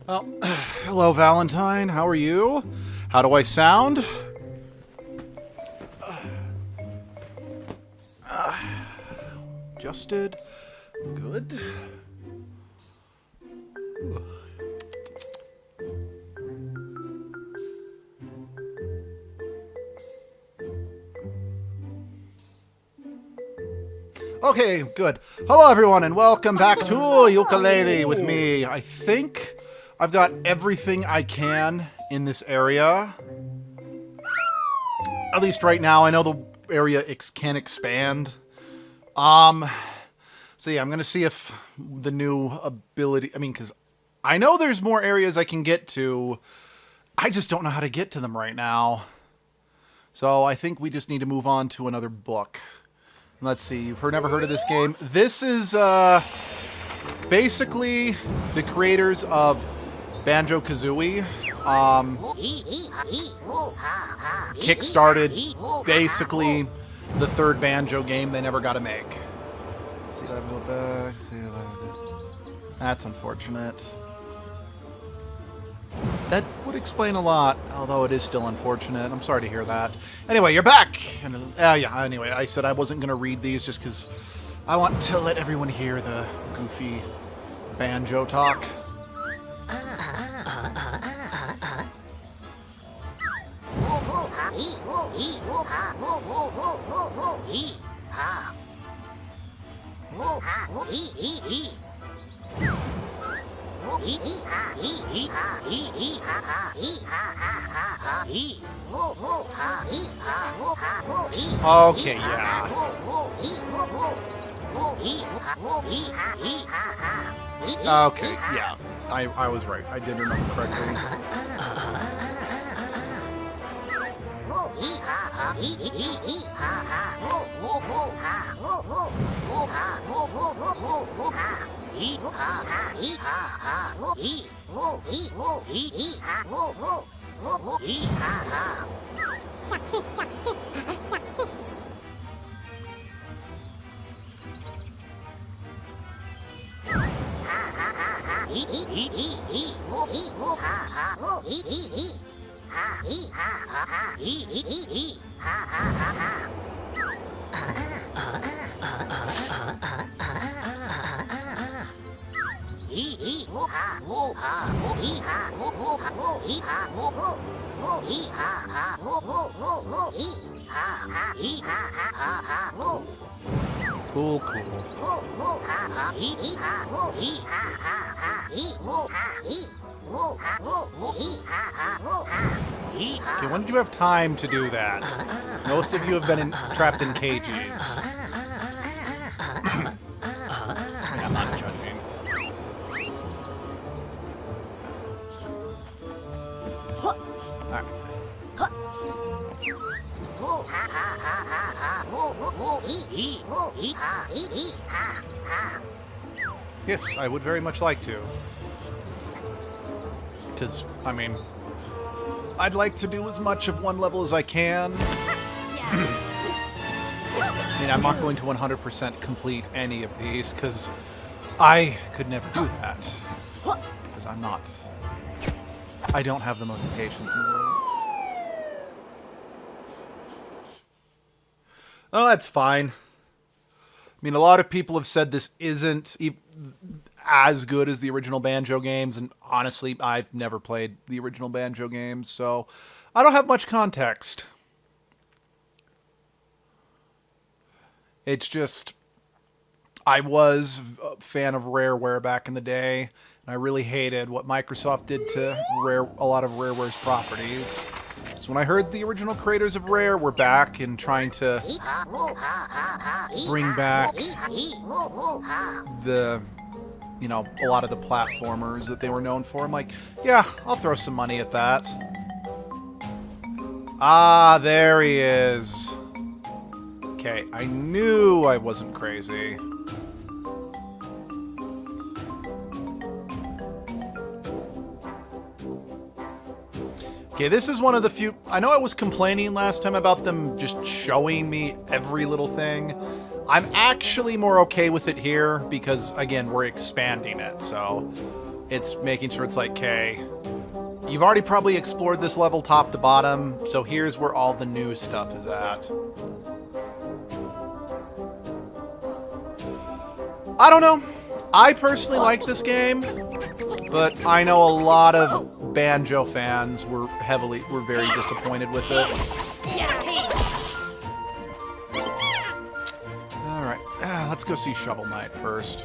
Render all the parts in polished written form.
Well, hello, Valentine. How are you? How do I sound? Adjusted. Good. Okay, good. Hello, everyone, and welcome back to Yooka Laylee with me. I think I've got everything I can in this area. At least right now. I know the area can expand. So yeah, I'm gonna see if the new ability... because I know there's more areas I can get to. I just don't know how to get to them right now. So I think we just need to move on to another book. Let's see, you've never heard of this game. This is basically the creators of Banjo-Kazooie. Kickstarted basically the third Banjo game they never got to make. Let's see if I can go back. That's unfortunate. That would explain a lot, although it is still unfortunate. I'm sorry to hear that. Anyway, you're back! And, yeah, anyway, I said I wasn't going to read these just because I want to let everyone hear the goofy banjo talk. Okay, yeah. Okay, yeah. I was right. I did remember correctly. Cool, cool. Okay, when did you have time to do that? Most of you have been trapped in cages. I'm not judging. Alright. Yes, I would very much like to. Because, I'd like to do as much of one level as I can. I'm not going to 100% complete any of these, because I could never do that. Because I don't have the most patience in the world. Oh, that's fine. A lot of people have said this isn't as good as the original Banjo games, and honestly, I've never played the original Banjo games, so I don't have much context. It's just, I was a fan of Rareware back in the day, and I really hated what Microsoft did to a lot of Rareware's properties. So when I heard the original creators of Rare were back and trying to bring back a lot of the platformers that they were known for, I'm like, yeah, I'll throw some money at that. Ah, there he is. Okay, I knew I wasn't crazy. Okay, this is one of the few... I know I was complaining last time about them just showing me every little thing. I'm actually more okay with it here because, again, we're expanding it, so... It's making sure it's like, okay, you've already probably explored this level top to bottom, so here's where all the new stuff is at. I don't know. I personally like this game, but I know a lot of Banjo fans were very disappointed with it. Alright, let's go see Shovel Knight first.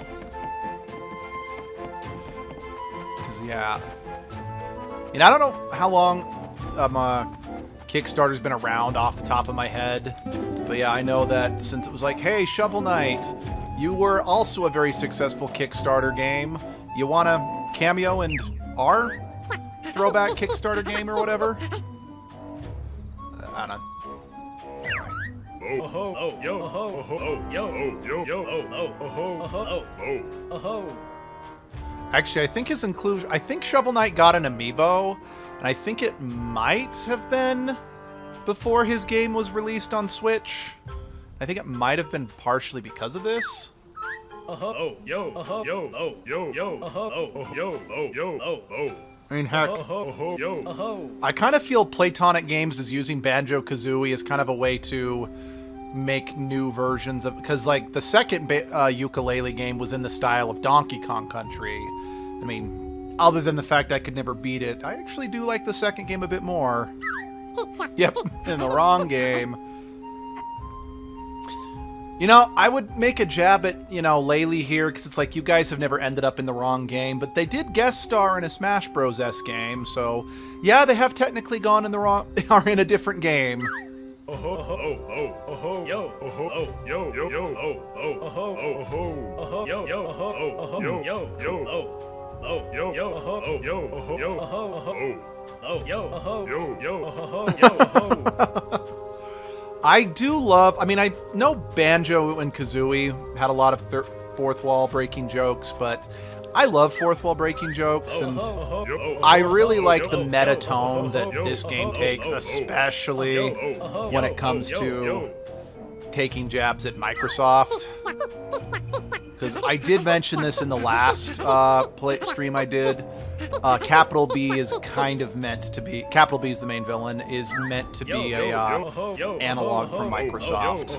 Because, yeah. And I don't know how long Kickstarter's been around off the top of my head, but yeah, I know that since it was like, hey, Shovel Knight, you were also a very successful Kickstarter game. You want to cameo in our throwback Kickstarter game or whatever? I don't know. Actually, I think his inclusion... I think Shovel Knight got an amiibo, and I think it might have been before his game was released on Switch. I think it might have been partially because of this. I mean, heck, I kind of feel Playtonic Games is using Banjo-Kazooie as kind of a way to make new versions of... Because, like, the second Yooka Laylee game was in the style of Donkey Kong Country. I mean, other than the fact I could never beat it, I actually do like the second game a bit more. Yep, in the wrong game. You know, I would make a jab at, Laylee here, because it's like, you guys have never ended up in the wrong game, but they did guest star in a Smash Bros. Game, so, yeah, they have technically gone in the wrong... are in a different game. I do love... I mean, I know Banjo and Kazooie had a lot of fourth wall breaking jokes, but I love fourth wall breaking jokes, and I really like the meta tone that this game takes, especially when it comes to taking jabs at Microsoft. Because I did mention this in the last stream I did. Capital B is kind of meant to be... Capital B is the main villain, is meant to be a analog from Microsoft.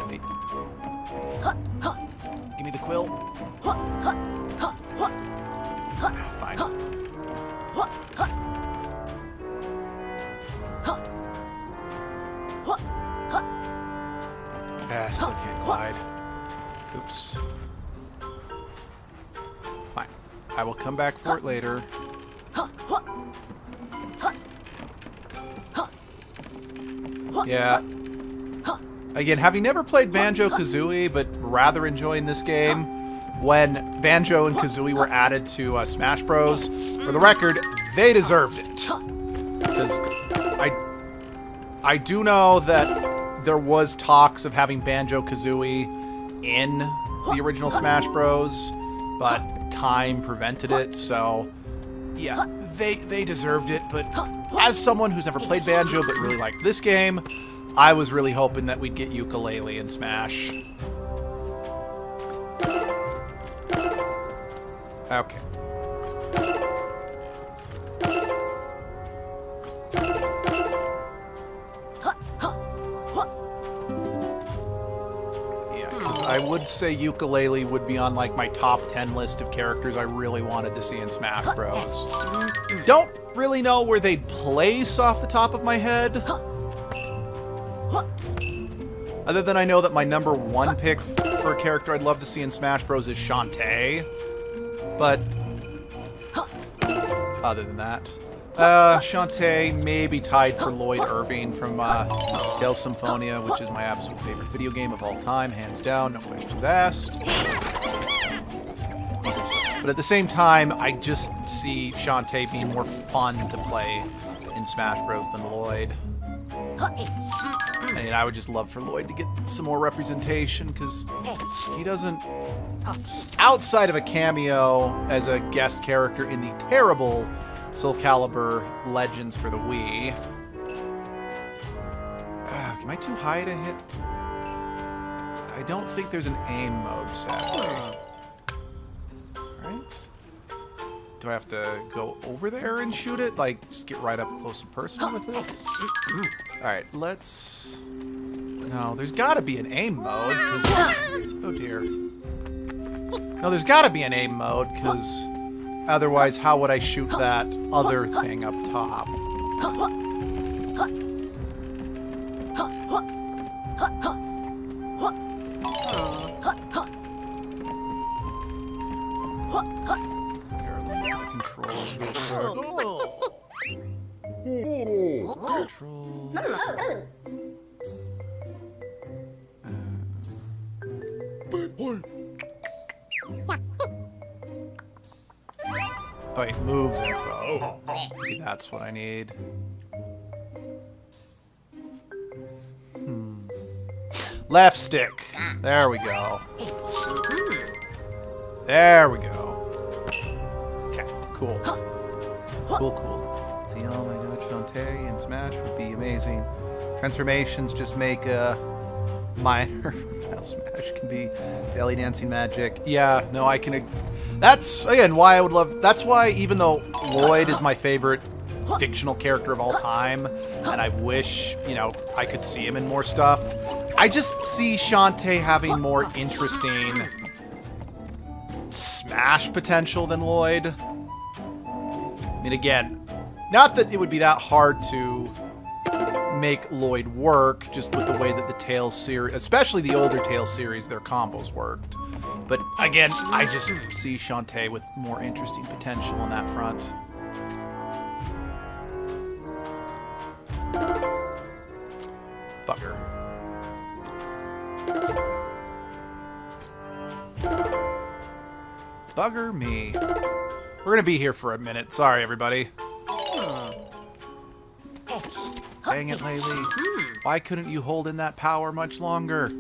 Wait. Give me the quill. Fine. Yeah, still can't glide. Oops. Fine. I will come back for it later. Yeah. Again, having never played Banjo-Kazooie, but rather enjoying this game, when Banjo and Kazooie were added to Smash Bros, for the record, they deserved it. Because I do know that there was talks of having Banjo-Kazooie in the original Smash Bros, but time prevented it, so yeah, they deserved it. But as someone who's never played Banjo but really liked this game, I was really hoping that we'd get Yooka Laylee in Smash. Okay. Yeah, because I would say Yooka Laylee would be on, like, my top 10 list of characters I really wanted to see in Smash Bros. Don't really know where they'd place off the top of my head. Other than I know that my number one pick for a character I'd love to see in Smash Bros. Is Shantae. But other than that, Shantae may be tied for Lloyd Irving from Tales Symphonia, which is my absolute favorite video game of all time, hands down, no questions asked. But at the same time, I just see Shantae being more fun to play in Smash Bros. Than Lloyd. And I would just love for Lloyd to get some more representation, because he doesn't... Outside of a cameo as a guest character in the terrible Soul Calibur Legends for the Wii. Am I too high to hit? I don't think there's an aim mode, sadly. Right? Do I have to go over there and shoot it? Like, just get right up close and personal with it? Alright, let's... No, there's gotta be an aim mode, because... Oh dear. No, there's gotta be an aim mode, because... Otherwise, how would I shoot that other thing up top? Controls real quick. Controls. Oh, wait, moves info. Maybe that's what I need. Left stick. There we go. There we go. Okay, cool. Cool. See, oh my god, Shantae and Smash would be amazing. Transformations just make a minor Final Smash can be belly dancing magic. Yeah, no, I can... That's, again, why I would love... That's why, even though Lloyd is my favorite fictional character of all time, and I wish, you know, I could see him in more stuff, I just see Shantae having more interesting Smash potential than Lloyd. I mean, again, not that it would be that hard to make Lloyd work, just with the way that the Tales series, especially the older Tales series, their combos worked. But again, I just see Shantae with more interesting potential on that front. Bugger. Bugger me. We're gonna be here for a minute. Sorry, everybody. Dang it, Laylee. Why couldn't you hold in that power much longer?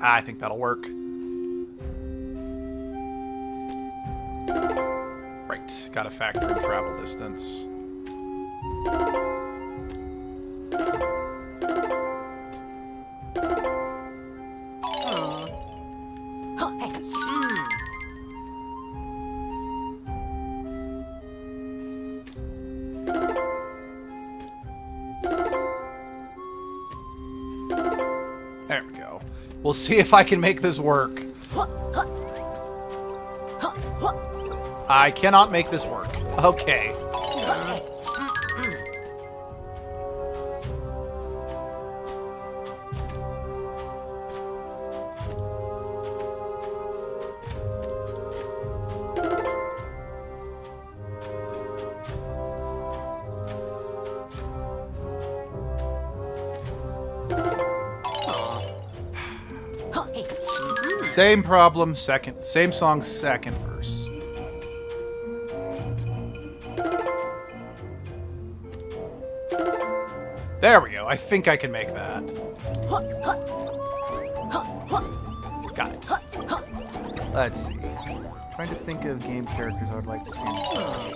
I think that'll work. Right, gotta factor in travel distance. There we go. We'll see if I can make this work. I cannot make this work. Okay. Same problem, same song, second verse. There we go. I think I can make that. Got it. Let's see. Trying to think of game characters I would like to see in Smash.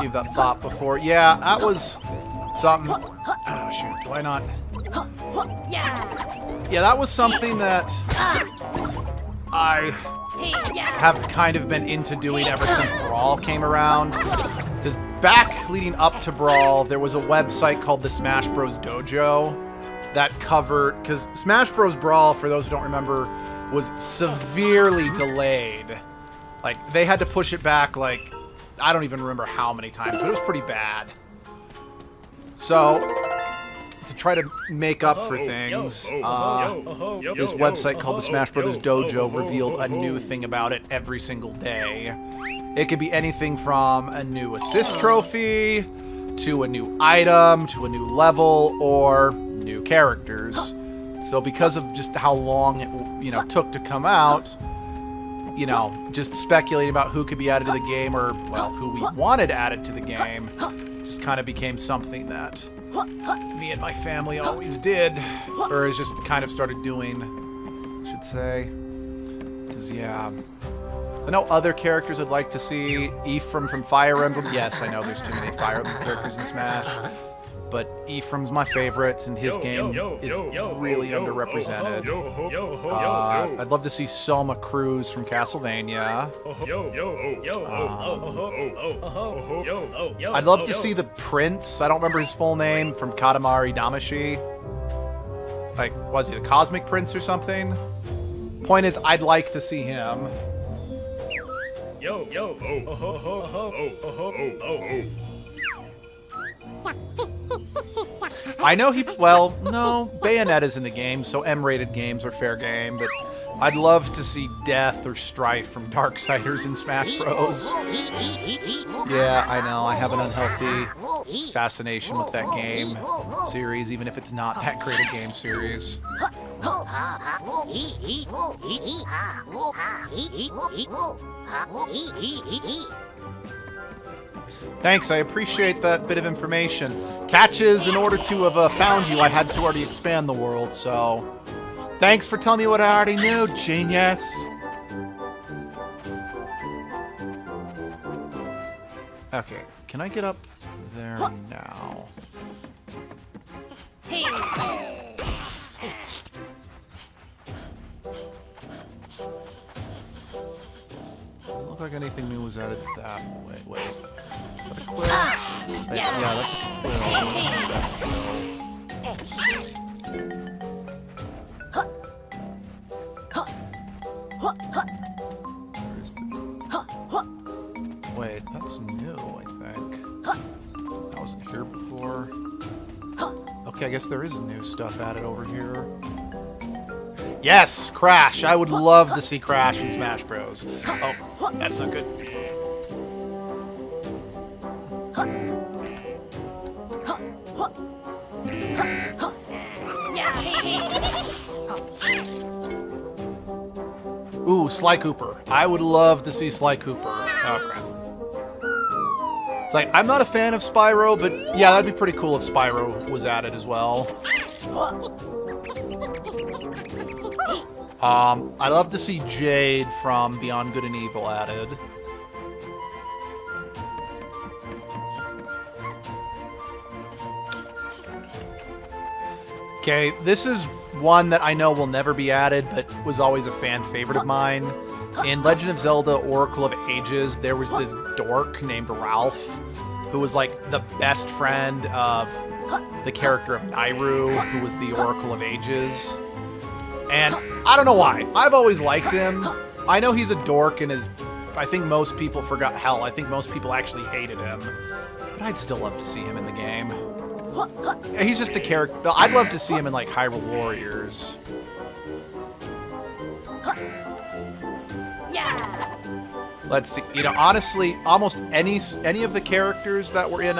Gave that thought before. Yeah, that was something. Oh shoot, why not? Yeah, that was something that I have kind of been into doing ever since Brawl came around. Because back leading up to Brawl, there was a website called the Smash Bros. Dojo that covered... Because Smash Bros. Brawl, for those who don't remember, was severely delayed. Like, they had to push it back, like, I don't even remember how many times, but it was pretty bad. So... to try to make up for things, this website called the Smash Brothers Dojo revealed a new thing about it every single day. It could be anything from a new assist trophy, to a new item, to a new level, or new characters. So because of just how long it, you know, took to come out, you know, just speculating about who could be added to the game, or, well, who we wanted added to the game, just kind of became something that me and my family always did, or has just kind of started doing, I should say. Because, yeah. I know other characters I'd like to see. Ephraim from Fire Emblem. Yes, I know there's too many Fire Emblem characters in Smash. But Ephraim's my favorite, and his game is really underrepresented. I'd love to see Selma Cruz from Castlevania. I'd love to see the Prince, I don't remember his full name, from Katamari Damacy. Like, was he the Cosmic Prince or something? Point is, I'd like to see him. I know well, no, Bayonetta's in the game, so M-rated games are fair game, but I'd love to see Death or Strife from Darksiders in Smash Bros. Yeah, I know, I have an unhealthy fascination with that game series, even if it's not that great a game series. Thanks, I appreciate that bit of information. Catches, in order to have found you, I had to already expand the world, so... Thanks for telling me what I already knew, genius! Okay, can I get up there now? Doesn't look like anything new was added that way. Wait. Is that a quill? Yeah, that's a quill. What's that quill? Where's the... Wait, that's new, I think. That wasn't here before. Okay, I guess there is new stuff added over here. Yes! Crash! I would love to see Crash in Smash Bros. Oh, that's not good. Ooh, Sly Cooper. I would love to see Sly Cooper. Oh, crap. It's like, I'm not a fan of Spyro, but yeah, that'd be pretty cool if Spyro was added as well. I'd love to see Jade from Beyond Good and Evil added. Okay, this is one that I know will never be added, but was always a fan favorite of mine. In Legend of Zelda Oracle of Ages, there was this dork named Ralph, who was like the best friend of the character of Nairu, who was the Oracle of Ages. And I don't know why. I've always liked him. I know he's a dork and I think most people forgot. Hell, I think most people actually hated him. But I'd still love to see him in the game. He's just a character. I'd love to see him in like Hyrule Warriors. Yeah. Let's see. You know, honestly, almost any of the characters that were in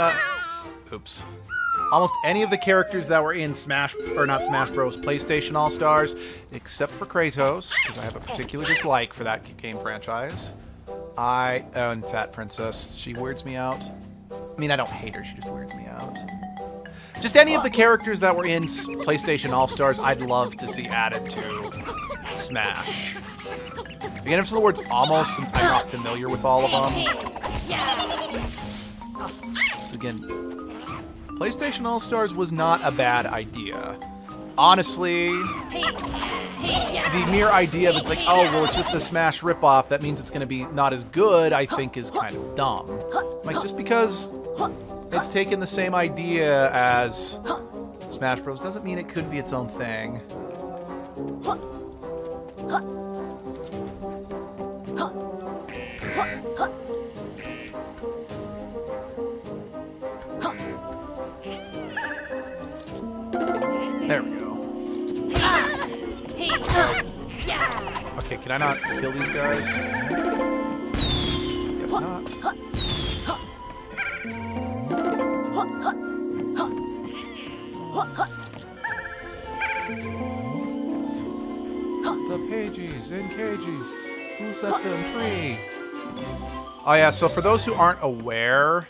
oops. Almost any of the characters that were in Smash, or not Smash Bros, PlayStation All-Stars, except for Kratos, because I have a particular dislike for that game franchise. And Fat Princess, she weirds me out. I mean, I don't hate her, she just weirds me out. Just any of the characters that were in PlayStation All-Stars, I'd love to see added to Smash. Again, for the words almost, since I'm not familiar with all of them. Again, PlayStation All-Stars was not a bad idea. Honestly, the mere idea of it's like, oh, well, it's just a Smash ripoff, that means it's going to be not as good, I think is kind of dumb. Like, just because it's taken the same idea as Smash Bros. Doesn't mean it could be its own thing. There we go. Okay, can I not kill these guys? Guess not. The pages in cages. Who set them free? Oh yeah, so for those who aren't aware,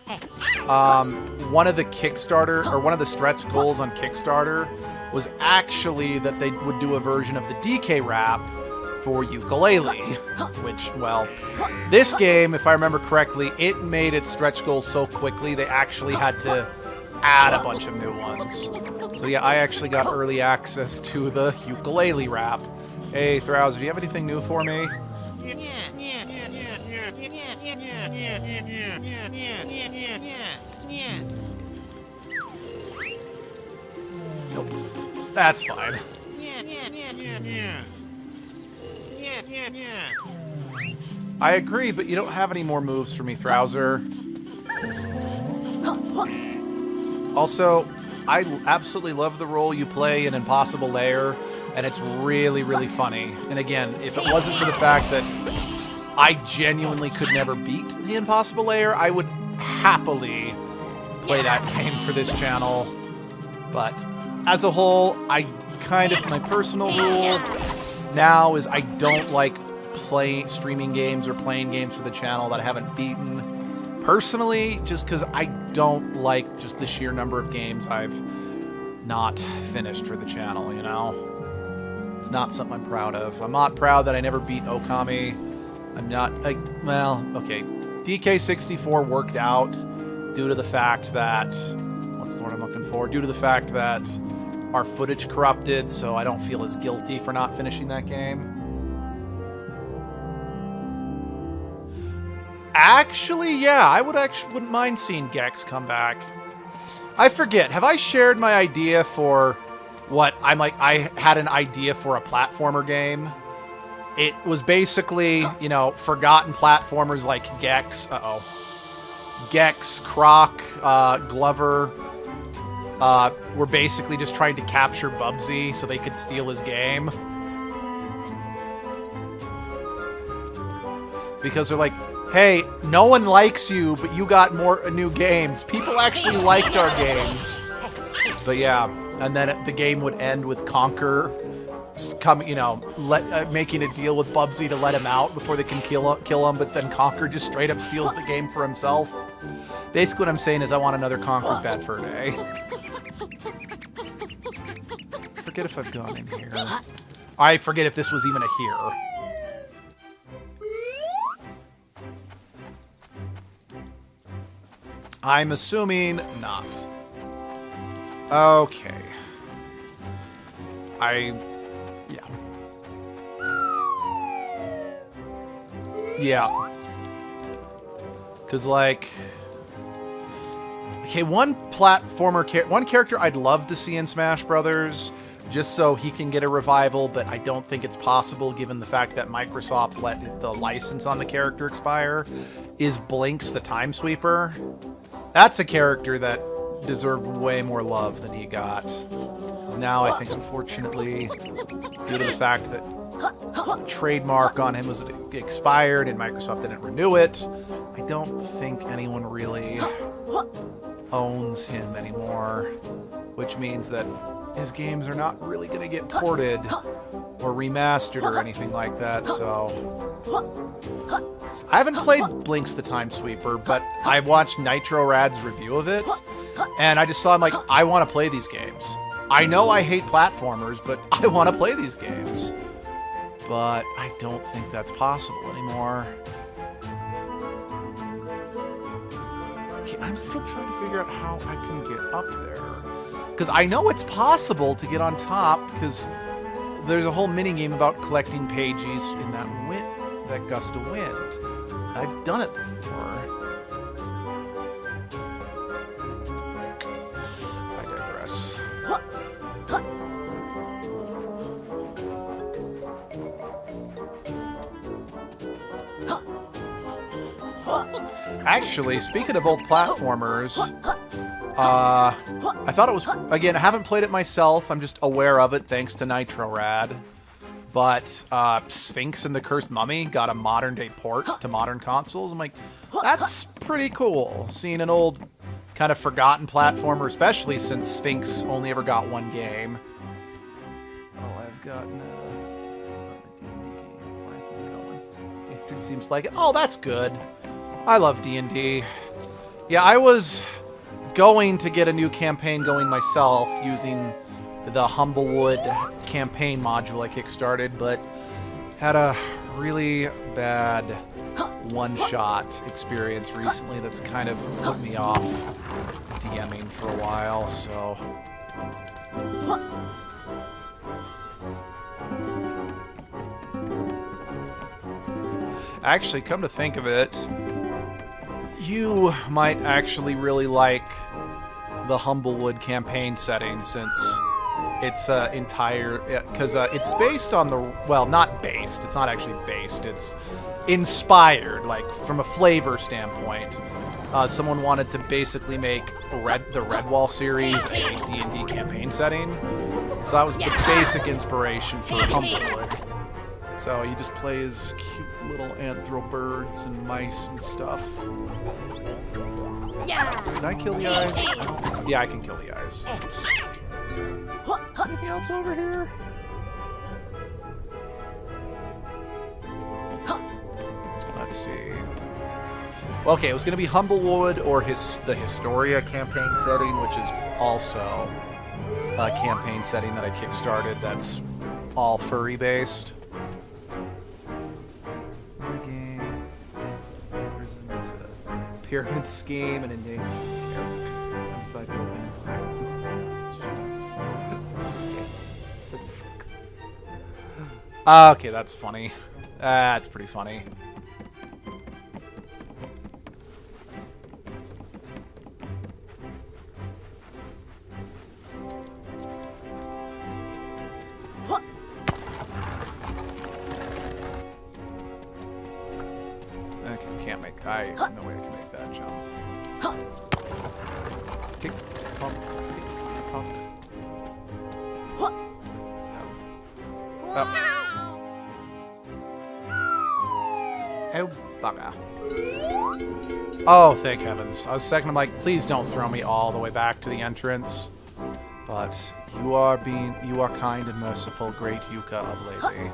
one of the Kickstarter, or one of the stretch goals on Kickstarter was actually that they would do a version of the DK rap for Yooka Laylee, which, well, this game, if I remember correctly, it made its stretch goals so quickly they actually had to add a bunch of new ones. So yeah, I actually got early access to the Yooka Laylee wrap. Hey, Throwzer, do you have anything new for me? Nope. That's fine. I agree, but you don't have any more moves for me, Throwzer. Also, I absolutely love the role you play in Impossible Lair, and it's really, really funny. And again, if it wasn't for the fact that I genuinely could never beat the Impossible Lair, I would happily play that game for this channel. But as a whole, my personal rule now is I don't like streaming games or playing games for the channel that I haven't beaten. Personally, just because I don't like just the sheer number of games I've not finished for the channel, you know? It's not something I'm proud of. I'm not proud that I never beat Okami. I'm not, well, okay. DK64 worked out due to the fact that, what's the word I'm looking for? Due to the fact that our footage corrupted, so I don't feel as guilty for not finishing that game. Actually, yeah, I wouldn't mind seeing Gex come back. I forget, have I shared my idea for what I had an idea for a platformer game? It was basically, you know, forgotten platformers like Gex, Gex, Croc, Glover, were basically just trying to capture Bubsy so they could steal his game. Because they're like, hey, no one likes you, but you got more new games. People actually liked our games. But yeah, and then the game would end with Conker making a deal with Bubsy to let him out before they can kill him, but then Conker just straight up steals the game for himself. Basically what I'm saying is I want another Conker's Bad Fur Day. Forget if I've gone in here. I forget if this was even a here. I'm assuming not. Okay. Yeah. Because, like... Okay, one character I'd love to see in Smash Brothers, just so he can get a revival, but I don't think it's possible given the fact that Microsoft let the license on the character expire, is Blinks the Time Sweeper. That's a character that deserved way more love than he got. Now I think, unfortunately, due to the fact that the trademark on him was expired and Microsoft didn't renew it, I don't think anyone really owns him anymore, which means that his games are not really going to get ported or remastered or anything like that, so... I haven't played Blinks the Time Sweeper, but I watched Nitro Rad's review of it, and I just saw him like, I want to play these games. I know I hate platformers, but I want to play these games. But I don't think that's possible anymore. Okay, I'm still trying to figure out how I can get up there. Because I know it's possible to get on top, because there's a whole mini-game about collecting pages in that gust of wind. I've done it before. I digress. Actually, speaking of old platformers, I thought it was, again, I haven't played it myself, I'm just aware of it thanks to Nitro Rad. But Sphinx and the Cursed Mummy got a modern-day port to modern consoles. I'm like, that's pretty cool. Seeing an old, kind of forgotten platformer, especially since Sphinx only ever got one game. Oh, I've gotten it seems like it. Oh, that's good. I love D&D. Yeah, I was going to get a new campaign going myself using the Humblewood campaign module I kickstarted, but Had a really bad one-shot experience recently that's kind of put me off DMing for a while, so... Actually, come to think of it, you might actually really like the Humblewood campaign setting, since it's because it's based on the, well, not based, it's not actually based, it's inspired, like, from a flavor standpoint. Someone wanted to basically make the Redwall series a D&D campaign setting, so that was the basic inspiration for Humblewood. So you just play as cute little anthro birds and mice and stuff. Can I kill the eyes? Yeah, I can kill the eyes. Anything else over here? Let's see. Well, okay, it was going to be Humblewood or the Historia campaign setting, which is also a campaign setting that I kickstarted that's all furry based. Pyramid scheme and endangered okay, that's funny. That's pretty funny. No way I can make that jump. Tick tock, tick tock. Oh. Oh, bugger. Oh, thank heavens. I was second, I'm like, please don't throw me all the way back to the entrance. But you are kind and merciful, great Yooka of Laylee.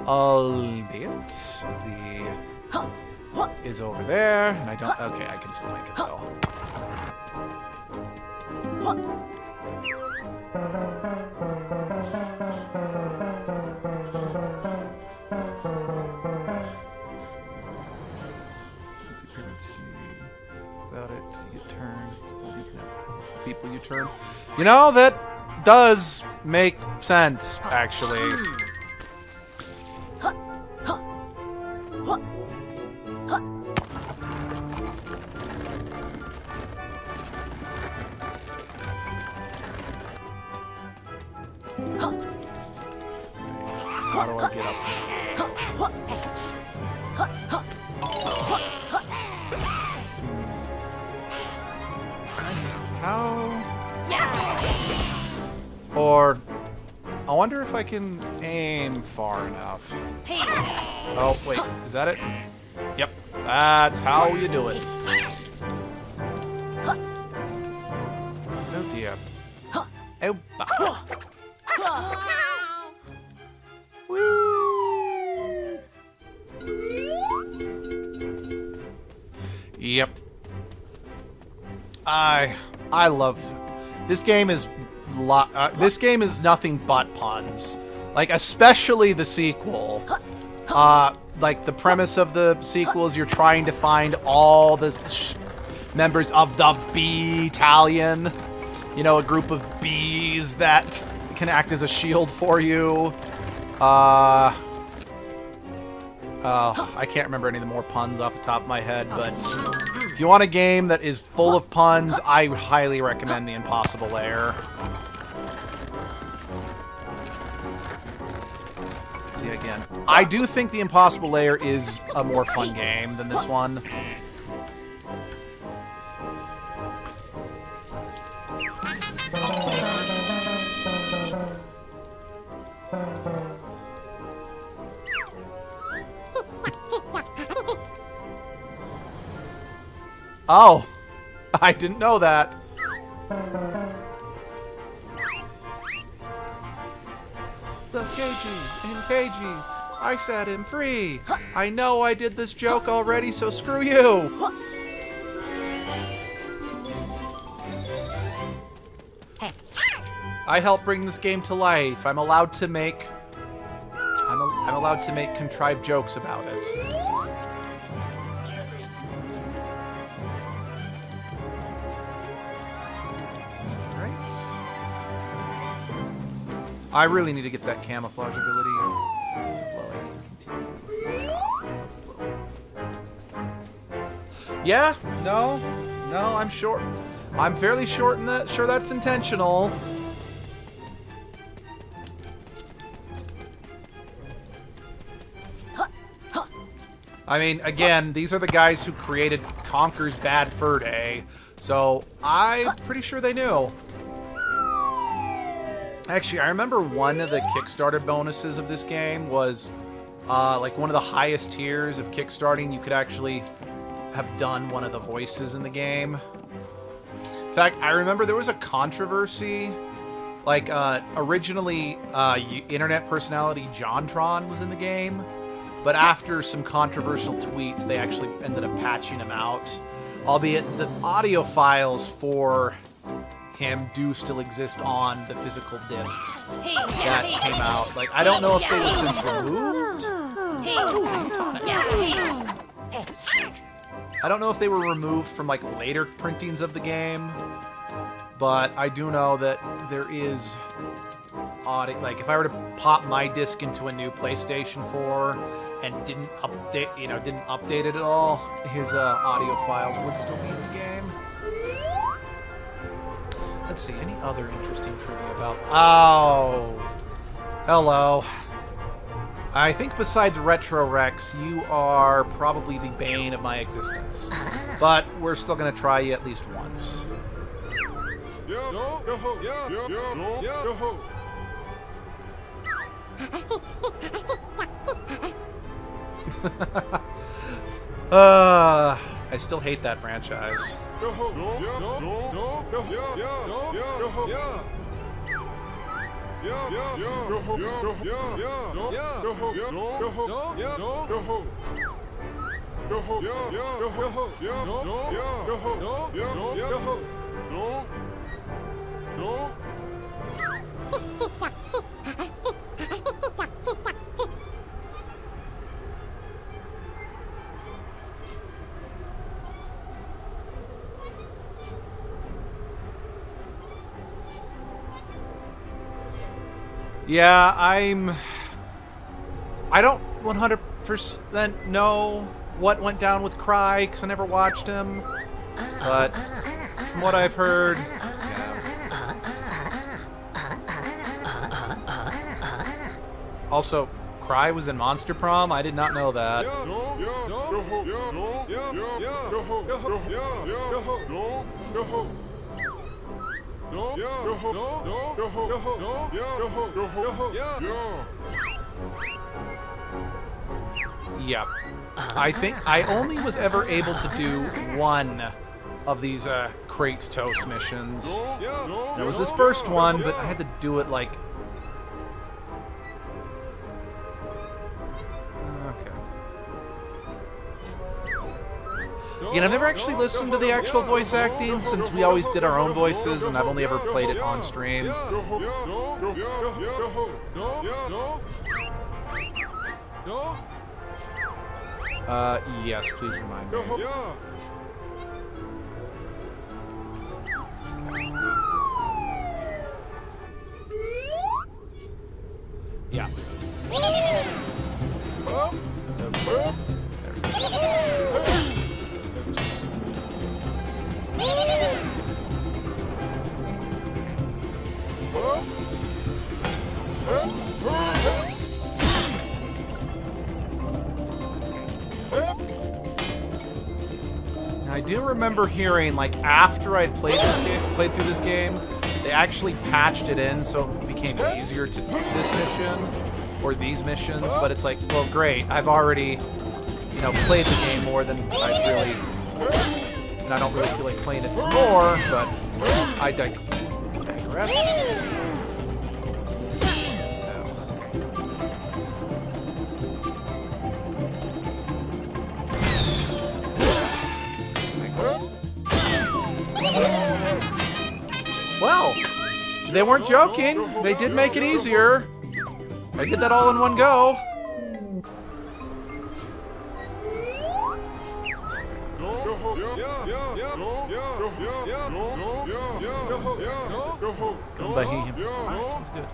Albeit the is over there, and I don't. Okay, I can still make it though. About it, you turn. People you turn. You know, that does make sense, actually. How do I get up? How? Or I wonder if I can aim far enough. Oh, wait, is that it? Yep, that's how you do it. Oh dear. Oh, woo! Yep. I love this game. This game is nothing but puns. Like, especially the sequel. Like, the premise of the sequel is you're trying to find all the members of the Bee-talion. You know, a group of bees that can act as a shield for you. I can't remember any of the more puns off the top of my head, but if you want a game that is full of puns, I highly recommend The Impossible Lair. See, again, I do think The Impossible Lair is a more fun game than this one. Oh, I didn't know that. The cages in cages. I set him free. I know I did this joke already, so screw you. I helped bring this game to life. I'm allowed to make... I'm allowed to make contrived jokes about it. I really need to get that camouflage ability. Yeah, no, I'm short. I'm fairly short in that. Sure, that's intentional. I mean, again, these are the guys who created Conker's Bad Fur Day, so I'm pretty sure they knew. Actually, I remember one of the Kickstarter bonuses of this game was, like, one of the highest tiers of Kickstarting. You could actually have done one of the voices in the game. In fact, I remember there was a controversy. Like, originally, internet personality JonTron was in the game. But after some controversial tweets, they actually ended up patching him out. Albeit, the audio files for him do still exist on the physical discs that came out. Like, I don't know if they were since removed. I don't know if they were removed from, like, later printings of the game. But I do know that there is audio. Like, if I were to pop my disc into a new PlayStation 4 and didn't update it at all, his audio files would still be in the game. Let's see, any other interesting trivia about... Oh! Hello. I think besides Retro Rex, you are probably the bane of my existence. But we're still going to try you at least once. I still hate that franchise. Yeah, I don't 100% know what went down with Cry, because I never watched him. But from what I've heard... Also, Cry was in Monster Prom? I did not know that. Yep. I think I only was ever able to do one of these crate toast missions. That was his first one, but I had to do it like... Again, I've never actually listened to the actual voice acting since we always did our own voices, and I've only ever played it on stream. Yes, please remind me. Yeah. I do remember hearing, like, after I'd played through this game, they actually patched it in so it became easier to do this mission, or these missions, but it's like, well, great, I've already, you know, played the game more than I really, and I don't really feel like playing it some more, but I digress. Well, They weren't joking. They did make it easier. I did that all in one go. Done by him. Alright, sounds good.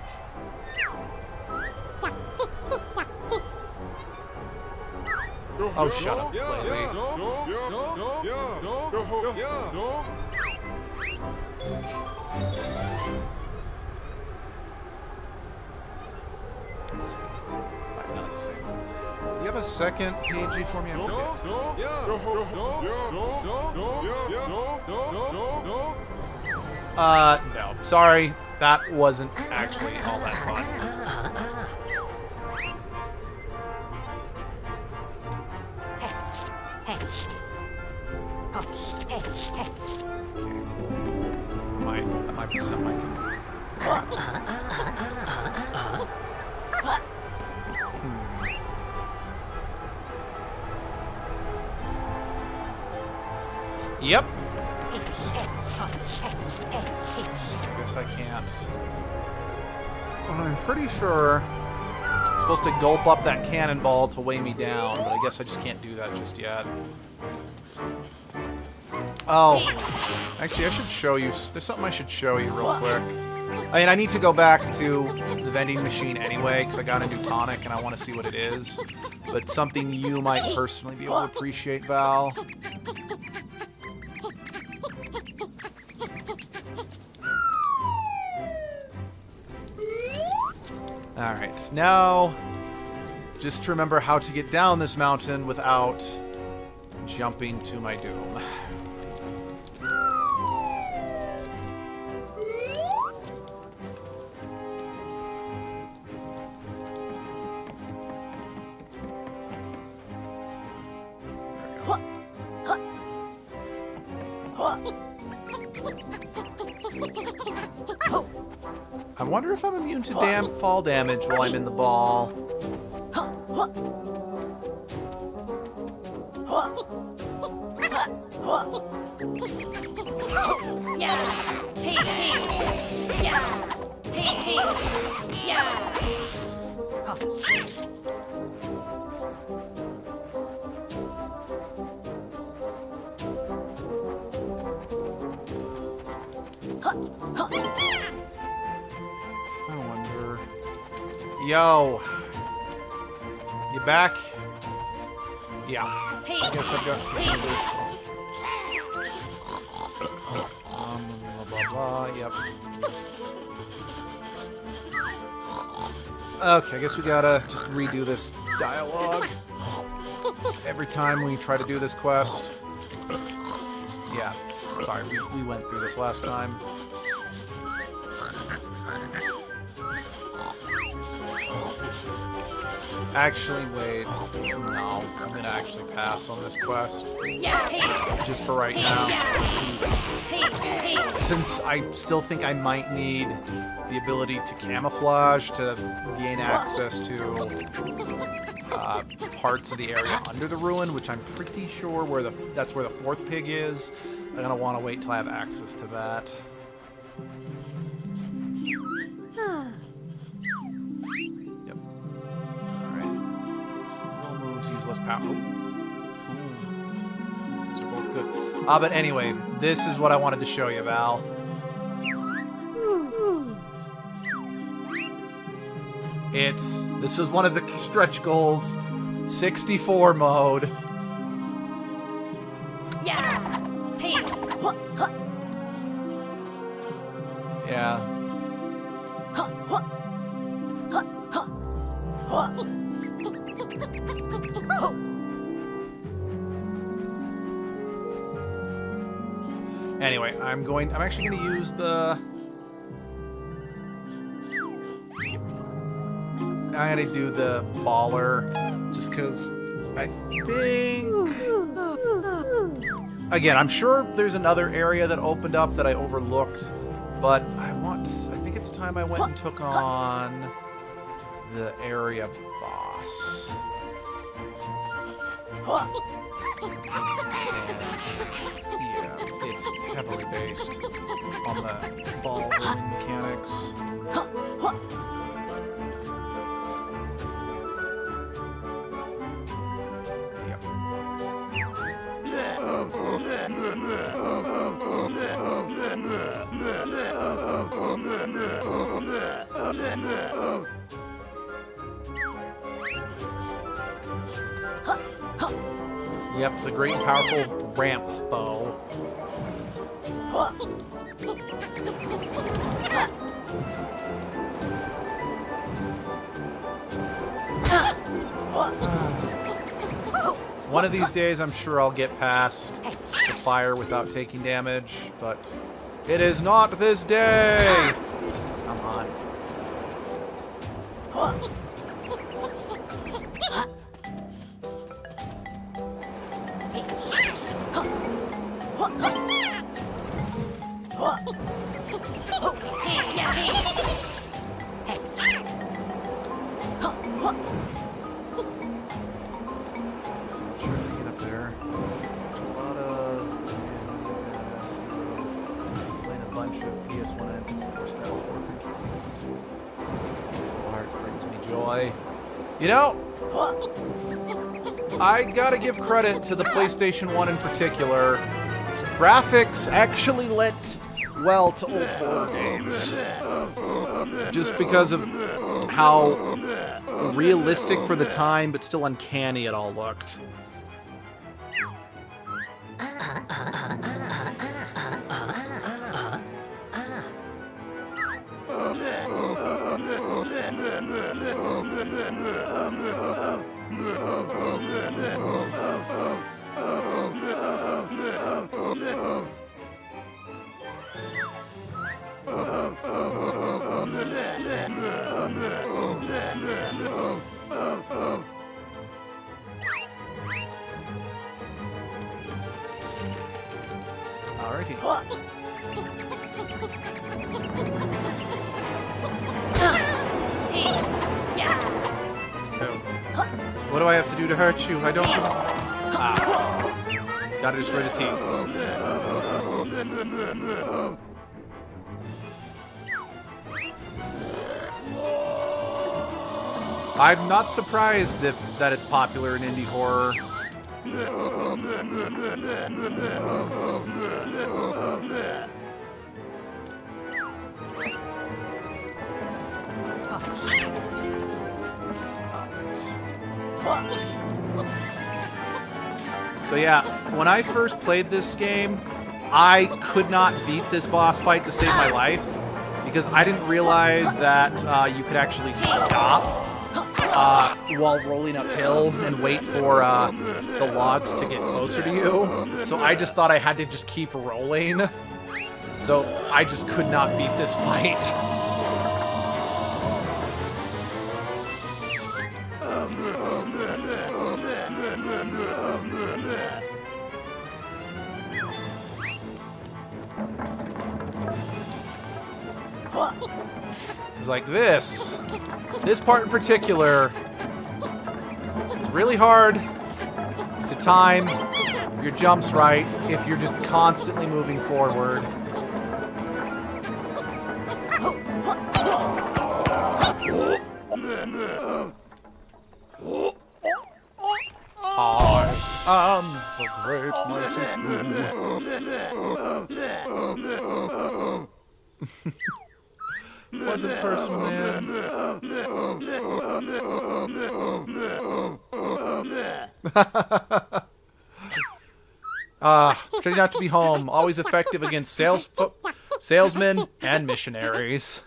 Oh, shut up, Laylee. Let's see. Alright, no, it's the same. Do you have a second PNG for me? I forget. No. Sorry. That wasn't actually all that fun. That might be something I can do. Yep. I guess I can't. I'm pretty sure I'm supposed to gulp up that cannonball to weigh me down, but I guess I just can't do that just yet. Oh, actually, I should show you. There's something I should show you real quick. I mean, I need to go back to the vending machine anyway, because I got a new tonic and I want to see what it is. But something you might personally be able to appreciate, Val. Alright, now just remember how to get down this mountain without jumping to my doom. I wonder if I'm immune to fall damage while I'm in the ball. I wonder. Yo. You back? Yeah. I guess I've got to do this. Blah, blah, blah. Yep. Okay, I guess we gotta just redo this dialogue every time we try to do this quest. Yeah. Sorry, we went through this last time. Actually, wait. No, I'm gonna actually pass on this quest. Just for right now. Since I still think I might need the ability to camouflage to gain access to parts of the area under the ruin, which I'm pretty sure that's where the fourth pig is. I'm gonna want to wait till I have access to that. Yep. Alright. Roll moves, use less power. Ooh. These are both good. But anyway, this is what I wanted to show you, Val. This was one of the stretch goals. 64 mode. Yeah. Anyway, I'm actually going to use the... I'm going to do the baller, just because I think... Again, I'm sure there's another area that opened up that I overlooked, but I think it's time I went and took on the area boss. And, yeah, it's heavily based on the ball rolling mechanics. Yep, the great and powerful ramp bow. One of these days, I'm sure I'll get past the fire without taking damage, but it is not this day! Come on. You know, I gotta give credit to the PlayStation 1 in particular. Its graphics actually lent well to old horror games. Just because of how realistic for the time, but still uncanny it all looked. Alrighty. What do I have to do to hurt you? I don't... Ah. Gotta destroy the teeth. I'm not surprised that it's popular in indie horror. So yeah, when I first played this game, I could not beat this boss fight to save my life because I didn't realize that you could actually stop while rolling uphill and wait for the logs to get closer to you. So I just thought I had to just keep rolling. So I just could not beat this fight. Because like this part in particular, it's really hard to time your jumps right if you're just constantly moving forward. I am the great mighty. Wasn't personal, man. Pretending not to be home. Always effective against salesmen and missionaries.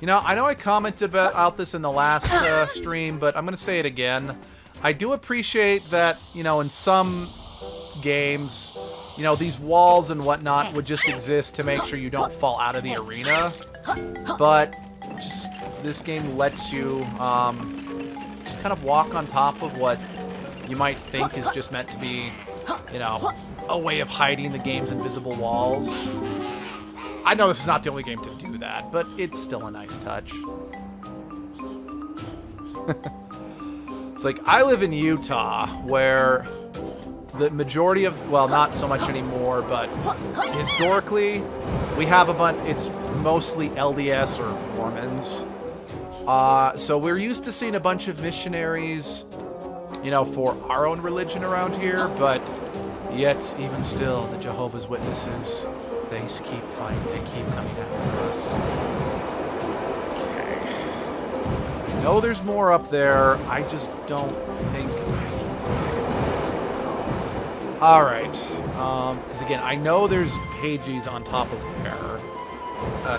You know I commented about this in the last stream, but I'm going to say it again. I do appreciate that, in some games, these walls and whatnot would just exist to make sure you don't fall out of the arena. But just this game lets you just kind of walk on top of what you might think is just meant to be, you know, a way of hiding the game's invisible walls. I know this is not the only game to do that, but it's still a nice touch. It's like, I live in Utah, where the majority of, well, not so much anymore, but historically, we have a bunch, it's mostly LDS or Mormons. So we're used to seeing a bunch of missionaries, you know, for our own religion around here, but yet, even still, the Jehovah's Witnesses, they keep coming after us. Okay. I know there's more up there, I just don't think I can access it. Alright, because again, I know there's pages on top of there.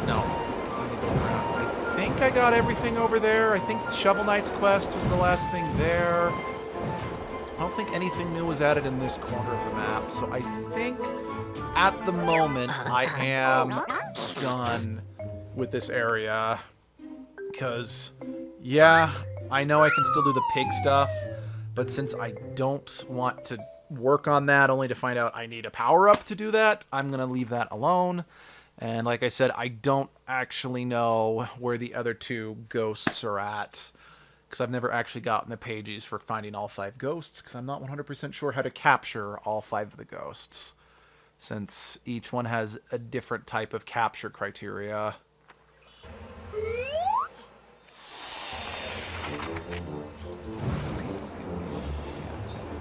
No. I need to go around. I think I got everything over there. I think Shovel Knight's quest was the last thing there. I don't think anything new was added in this corner of the map, so I think at the moment I am done with this area. Because, yeah, I know I can still do the pig stuff, but since I don't want to work on that only to find out I need a power-up to do that, I'm going to leave that alone. And like I said, I don't actually know where the other two ghosts are at, because I've never actually gotten the pages for finding all 5 ghosts, because I'm not 100% sure how to capture all 5 of the ghosts, since each one has a different type of capture criteria.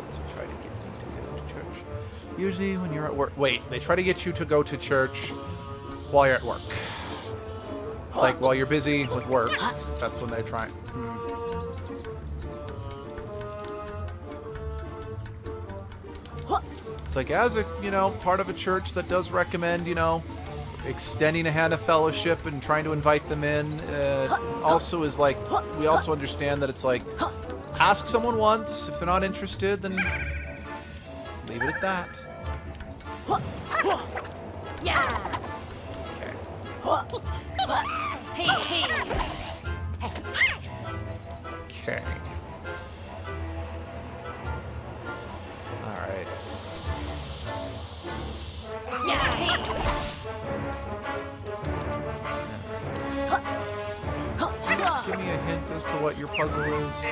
Let's try to get you to go to church. Usually when you're at work... Wait, they try to get you to go to church while you're at work. It's like, while you're busy with work, that's when they try... It's like, as a, you know, part of a church that does recommend, you know, extending a hand of fellowship and trying to invite them in, also is like, we also understand that it's like, ask someone once, if they're not interested, then leave it at that. Yeah. Okay. Okay. Alright. Give me a hint as to what your puzzle is.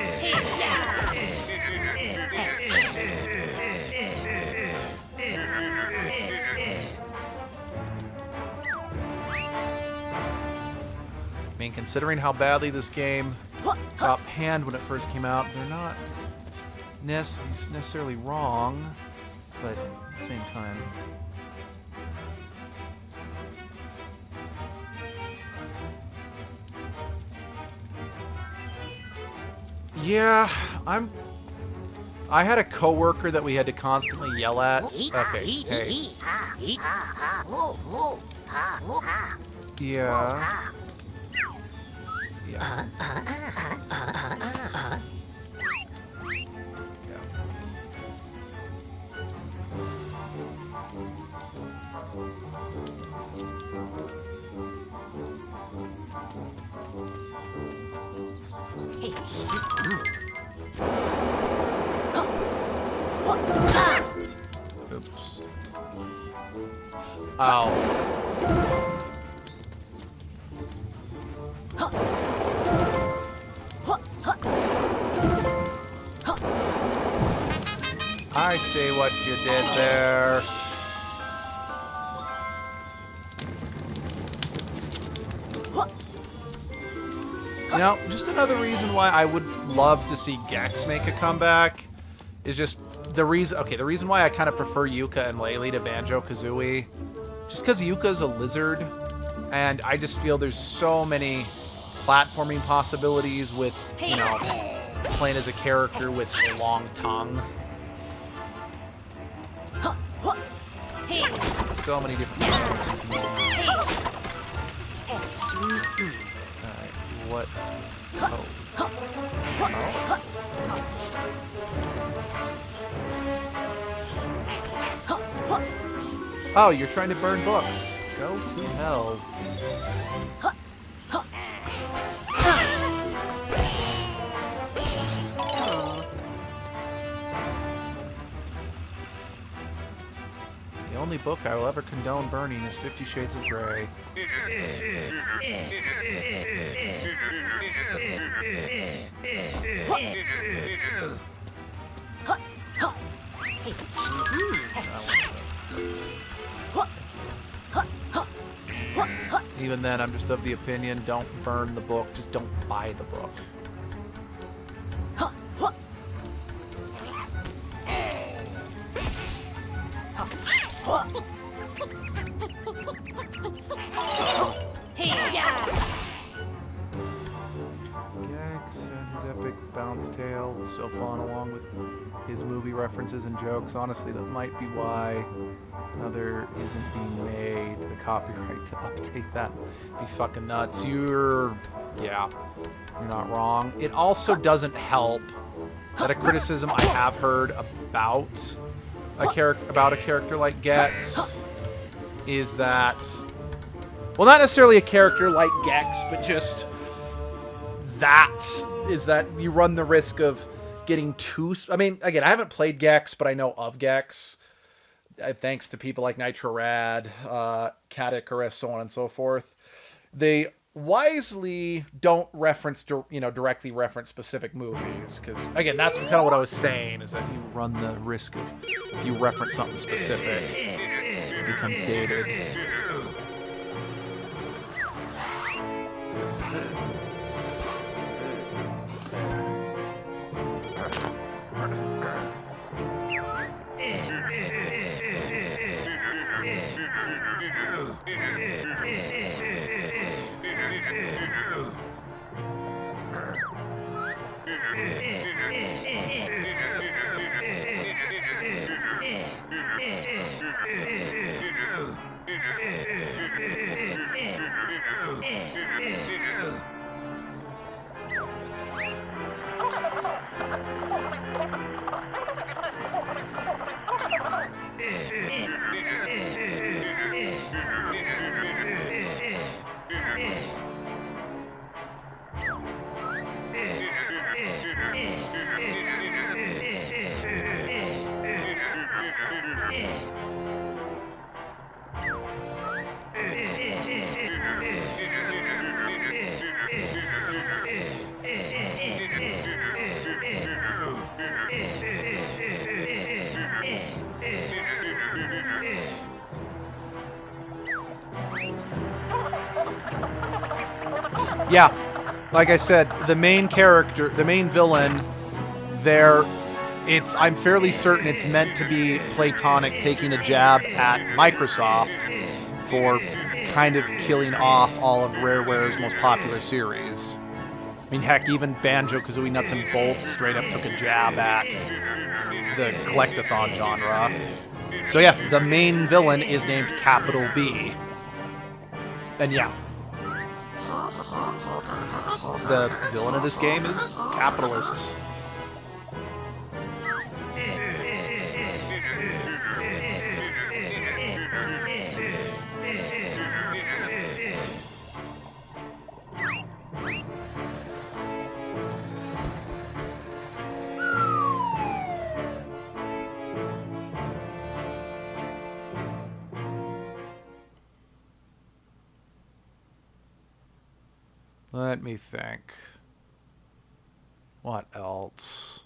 I mean, considering how badly this game got panned when it first came out, they're not necessarily wrong, but at the same time. Yeah, I had a coworker that we had to constantly yell at. Okay, hey. Yeah. Yeah. Oops. Ow. I see what you did there. You know, just another reason why I would love to see Gex make a comeback is just the reason. Okay, the reason why I kind of prefer Yooka and Laylee to Banjo-Kazooie, just because Yuka's a lizard, and I just feel there's so many platforming possibilities with, you know, playing as a character with a long tongue. So many different platforms you can do. Alright, what? Oh. Oh, you're trying to burn books. Go to hell. only book I will ever condone burning is 50 Shades of Grey. Even then, I'm just of the opinion, don't burn the book, just don't buy the book. Gags and his epic bounce tale was so fun, along with his movie references and jokes. Honestly, that might be why another isn't being made. The copyright to update that be fucking nuts. You're not wrong. It also doesn't help that a criticism I have heard about a character like Gex is that, well, not necessarily a character like Gex, but just that you run the risk of getting too... I mean, again, I haven't played Gex, but I know of Gex. Thanks to people like Nitro Rad, Cat Icarus, so on and so forth. They wisely don't directly reference specific movies, because again, that's kind of what I was saying, is that you run the risk of, if you reference something specific, it becomes dated. Yeah, like I said, the main character, the main villain, I'm fairly certain it's meant to be Platonic taking a jab at Microsoft for kind of killing off all of Rareware's most popular series. I mean, heck, even Banjo-Kazooie Nuts and Bolts straight up took a jab at the collectathon genre. So yeah, the main villain is named Capital B. And yeah, the villain of this game is capitalists. Let me think. What else?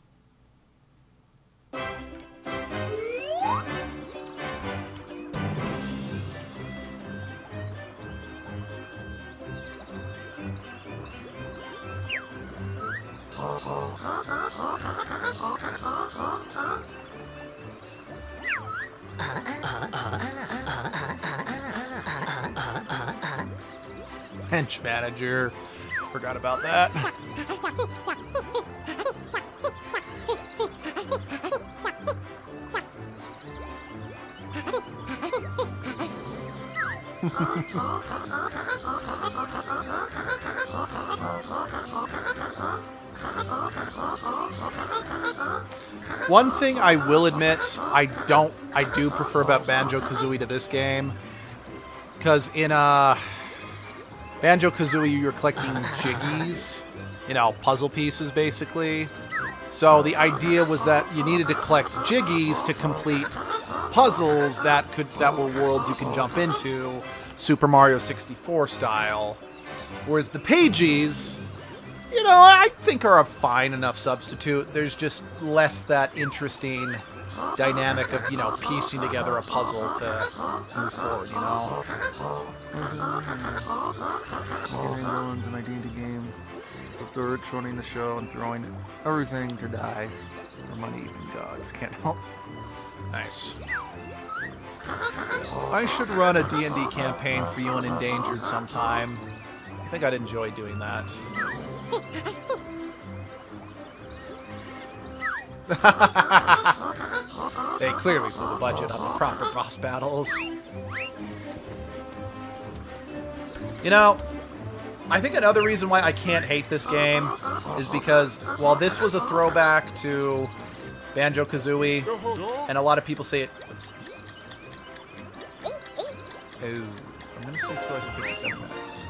Hench manager. Forgot about that. One thing I will admit, I do prefer about Banjo-Kazooie to this game, because in Banjo-Kazooie, you're collecting jiggies, puzzle pieces, basically. So the idea was that you needed to collect jiggies to complete puzzles that were worlds you can jump into, Super Mario 64 style. Whereas the pages, you know, I think are a fine enough substitute. There's just less that interesting dynamic of, you know, piecing together a puzzle to move forward, you know? An identity game with the rich running the show and throwing everything to die. The money even gods can't help. Nice. I should run a D&D campaign for you and Endangered sometime. I think I'd enjoy doing that. They clearly blew the budget on the proper boss battles. You know, I think another reason why I can't hate this game is because while this was a throwback to Banjo-Kazooie, and a lot of people say it... Oh, I'm going to say 2 hours and 57 minutes.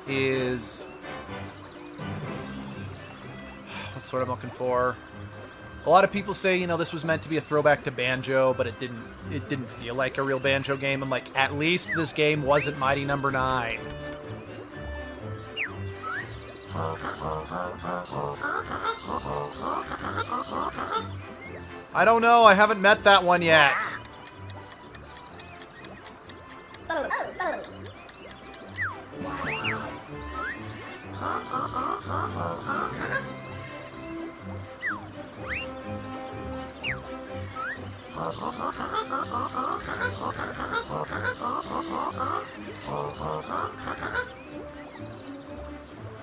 Is... What's what I'm looking for? A lot of people say, you know, this was meant to be a throwback to Banjo, but it didn't feel like a real Banjo game. I'm like, at least this game wasn't Mighty Number 9. I don't know, I haven't met that one yet.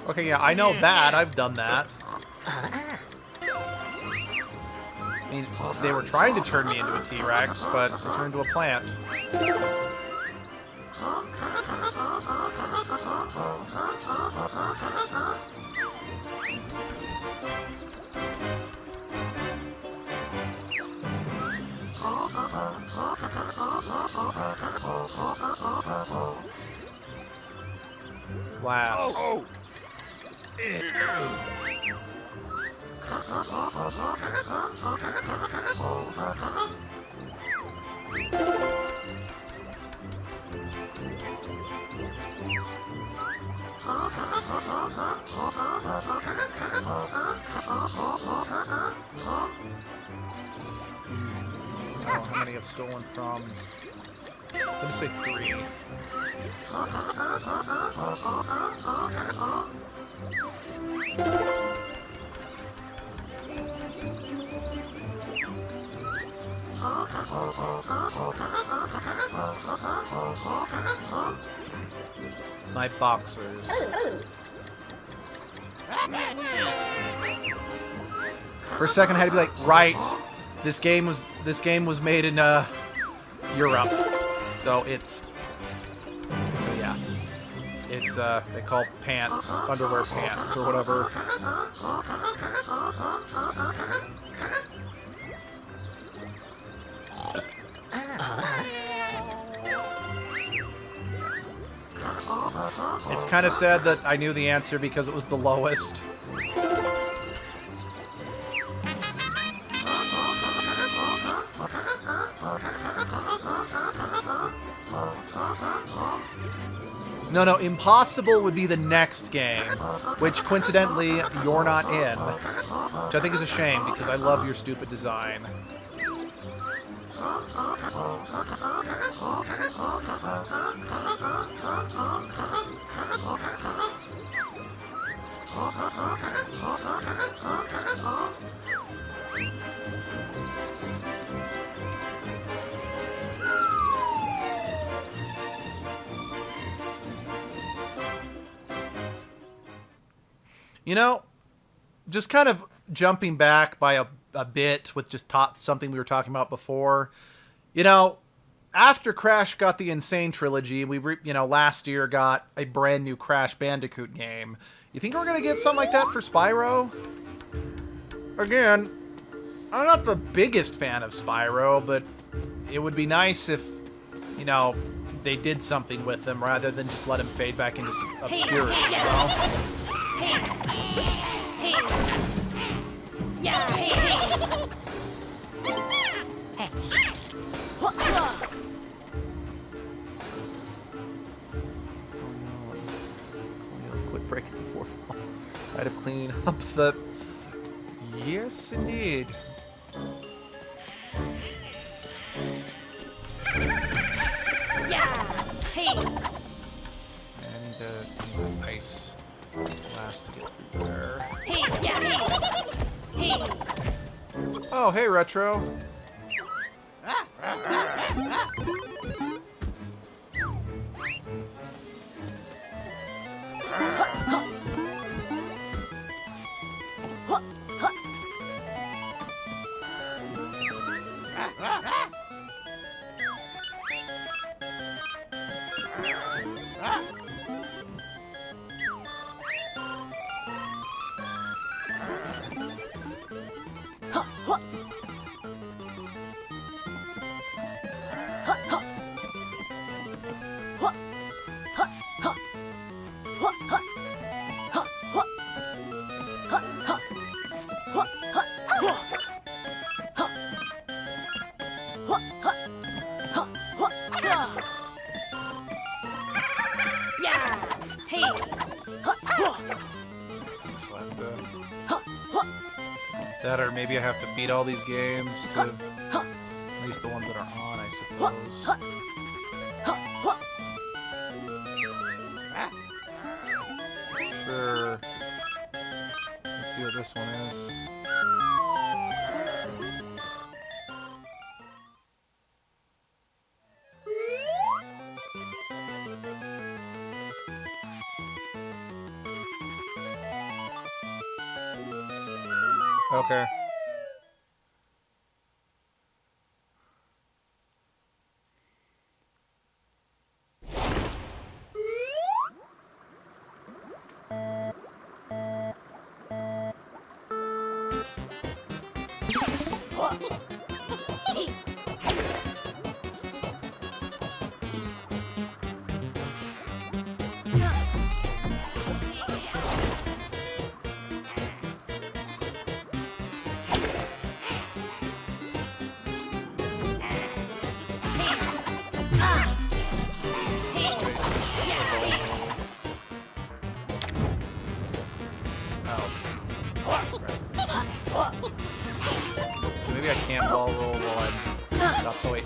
Okay, yeah, I know that. I've done that. I mean, they were trying to turn me into a T-Rex, but I turned into a plant. Glass. Oh. How many I've stolen from? I'm gonna say 3. My boxers. For a second, I had to be like, right. This game was made in Europe, so yeah, it's they call pants underwear pants or whatever. It's kind of sad that I knew the answer because it was the lowest. No, Impossible would be the next game, which coincidentally you're not in, which I think is a shame because I love your stupid design. You know, just kind of jumping back by a bit with just something we were talking about before. You know, after Crash got the Insane Trilogy, we last year got a brand new Crash Bandicoot game. You think we're going to get something like that for Spyro? Again, I'm not the biggest fan of Spyro, but it would be nice if, you know, they did something with him rather than just let him fade back into obscurity, you know? Yeah. clean up the... Yes, indeed. Yeah. Hey. And ice glass to get through there. Hey. Yeah. Hey. Hey. Oh, hey, Retro. Yeah. Hey. So I have to... That, or maybe I have to beat all these games to... At least the ones that are on, I suppose. Sure. Let's see what this one is. Okay. So maybe I can't ball roll while I'm... Stop, oh, wait.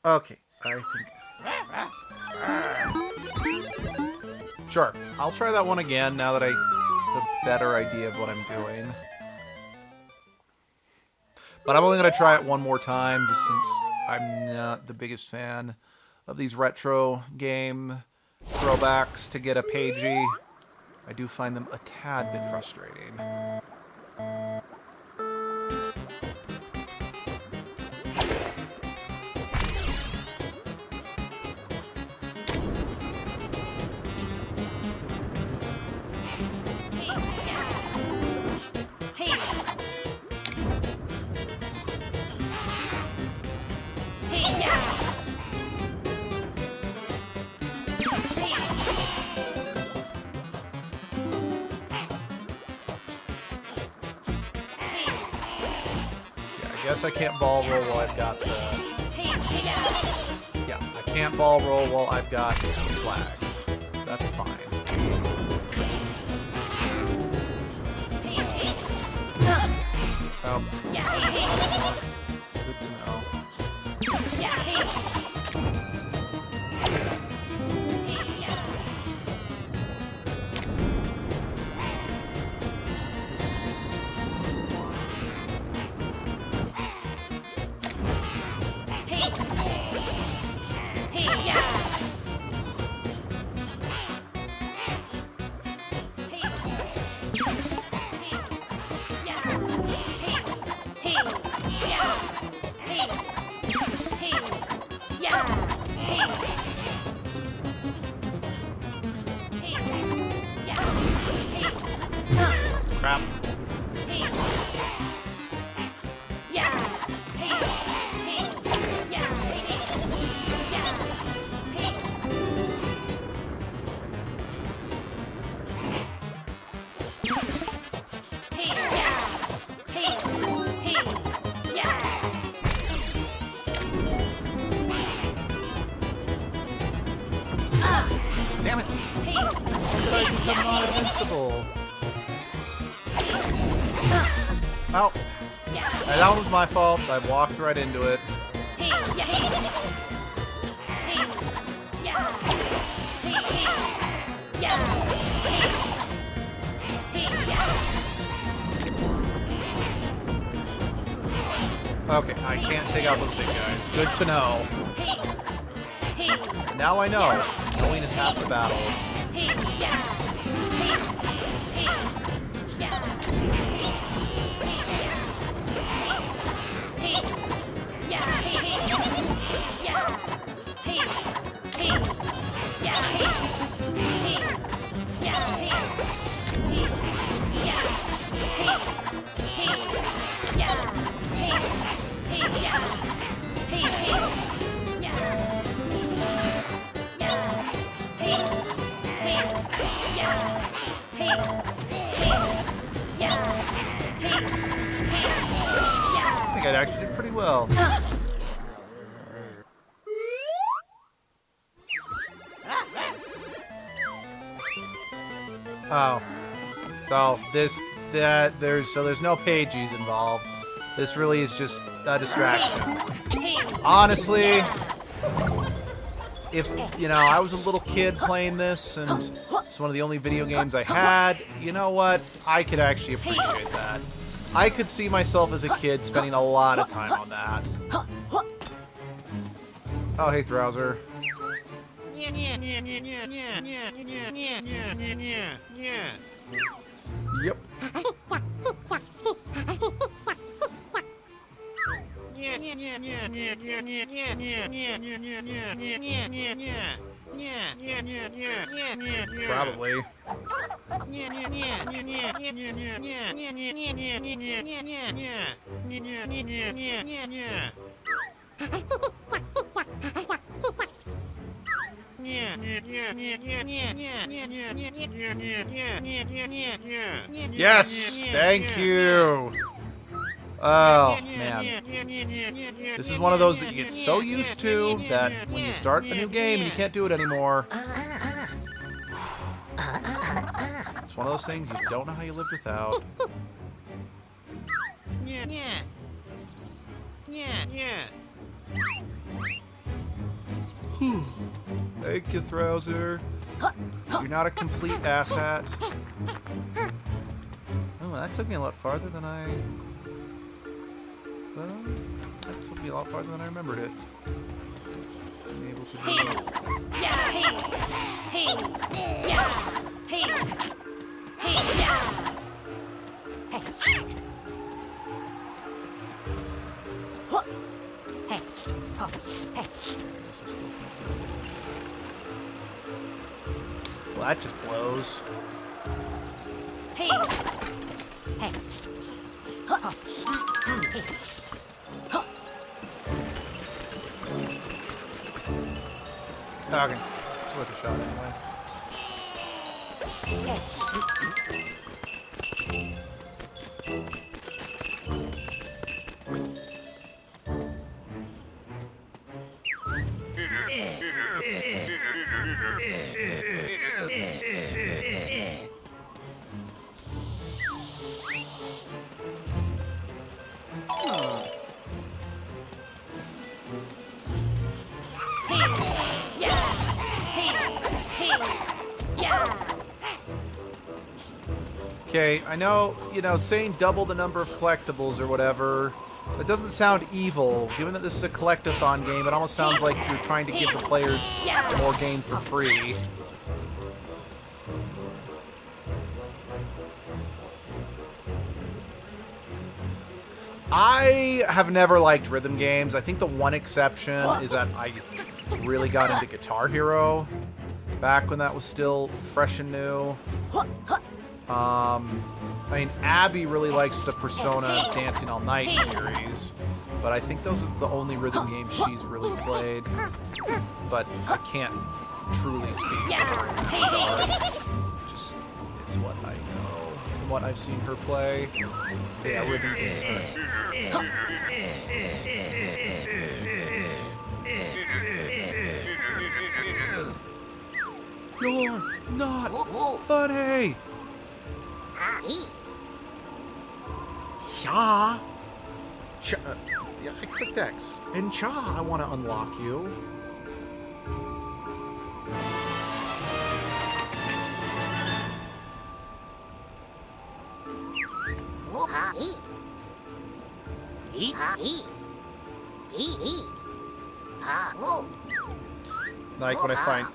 Okay, I think... Sure, I'll try that one again now that I have a better idea of what I'm doing. But I'm only going to try it one more time, just since I'm not the biggest fan of these retro game throwbacks to get a pagey. I do find them a tad bit frustrating. I guess I can't ball roll while I've got the... Yeah, I can't ball roll while I've got the flag. That's fine. Oh. Good to know. Yeah. I'm not invincible. Ow. And that was my fault. I walked right into it. Okay, I can't take out those big guys. Good to know. Now I know. Knowing is half the battle. I think I actually did pretty well. Oh. So there's no pages involved. This really is just a distraction. Honestly, if, you know, I was a little kid playing this and it's one of the only video games I had, you know what? I could actually appreciate that. I could see myself as a kid spending a lot of time on that. Oh, hey, Throwser. Yep. Probably. Yes! Thank you! Oh, man. This is one of those that you get so used to that when you start a new game and you can't do it anymore. It's one of those things you don't know how you lived without. Thank you, Throwser. You're not a complete asshat. Oh, that took me a lot farther than I... Well, that took me a lot farther than I remembered it. Being able to do Well, that just blows. Okay, it's worth a shot anyway. Okay, I know, you know, saying double the number of collectibles or whatever, that doesn't sound evil. Given that this is a collectathon game, it almost sounds like you're trying to give the players more game for free. I have never liked rhythm games. I think the one exception is that I really got into Guitar Hero back when that was still fresh and new. I mean, Abby really likes the Persona Dancing All Night series, but I think those are the only rhythm games she's really played. But I can't truly speak for her in that regard. Just, it's what I know from what I've seen her play. But yeah, rhythm games are... You're not funny. Yeah. Yeah, I clicked X. And Cha, I want to unlock you. Like when I find...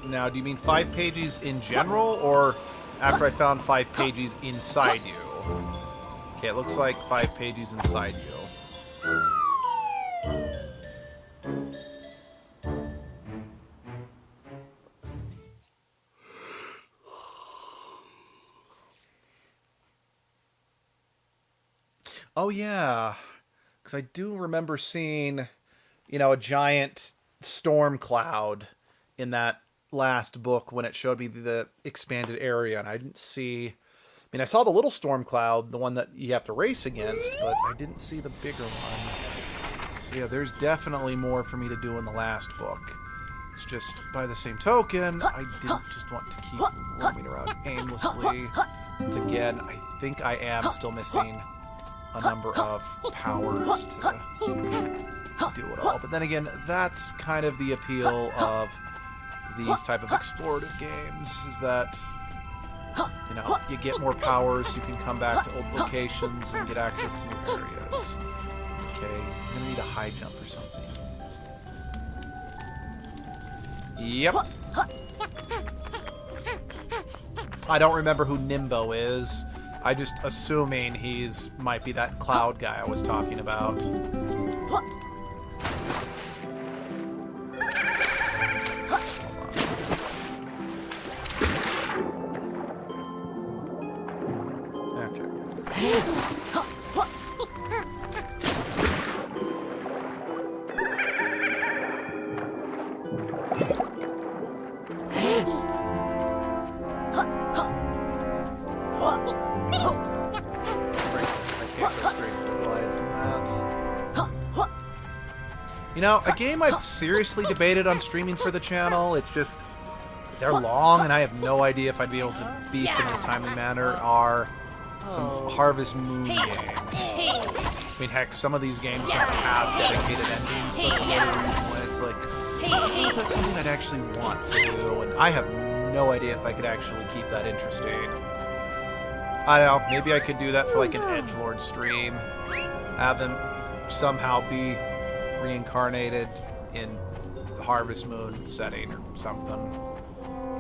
Now, do you mean 5 pages in general, or after I found 5 pages inside you? Okay, it looks like 5 pages inside you. Oh, yeah. Because I do remember seeing, you know, a giant storm cloud in that last book when it showed me the expanded area, and I didn't see... I mean, I saw the little storm cloud, the one that you have to race against, but I didn't see the bigger one. So yeah, there's definitely more for me to do in the last book. It's just, by the same token, I didn't just want to keep roaming around aimlessly. It's again, I think I am still missing a number of powers to do it all. But then again, that's kind of the appeal of these type of explorative games, is that, you know, you get more powers, you can come back to old locations and get access to new areas. Okay, I'm gonna need a high jump or something. Yep. I don't remember who Nimbo is. I just assuming he's might be that cloud guy I was talking about. You know, a game I've seriously debated on streaming for the channel, it's just, they're long and I have no idea if I'd be able to beat them in a timely manner, are some Harvest Moon games. I mean, heck, some of these games don't have dedicated endings, so it's another reason why it's like, I don't know if that's something I'd actually want to do, and I have no idea if I could actually keep that interesting. I don't know, maybe I could do that for like an edgelord stream, have them somehow be reincarnated in the Harvest Moon setting or something.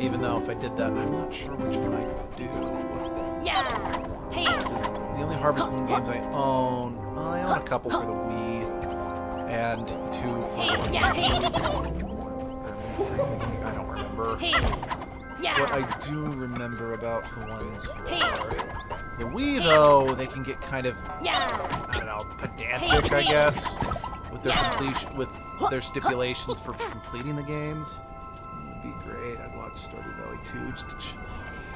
Even though if I did that, I'm not sure which one I'd do. Yeah. Hey. Because the only Harvest Moon games I own, well, I own a couple for the Wii and 2 for the Wii. I don't remember. What I do remember about the ones for the Wii, though, they can get kind of, I don't know, pedantic, I guess, with their completion, with their stipulations for completing the games. That'd be great. I'd watch Stardew Valley 2. Just to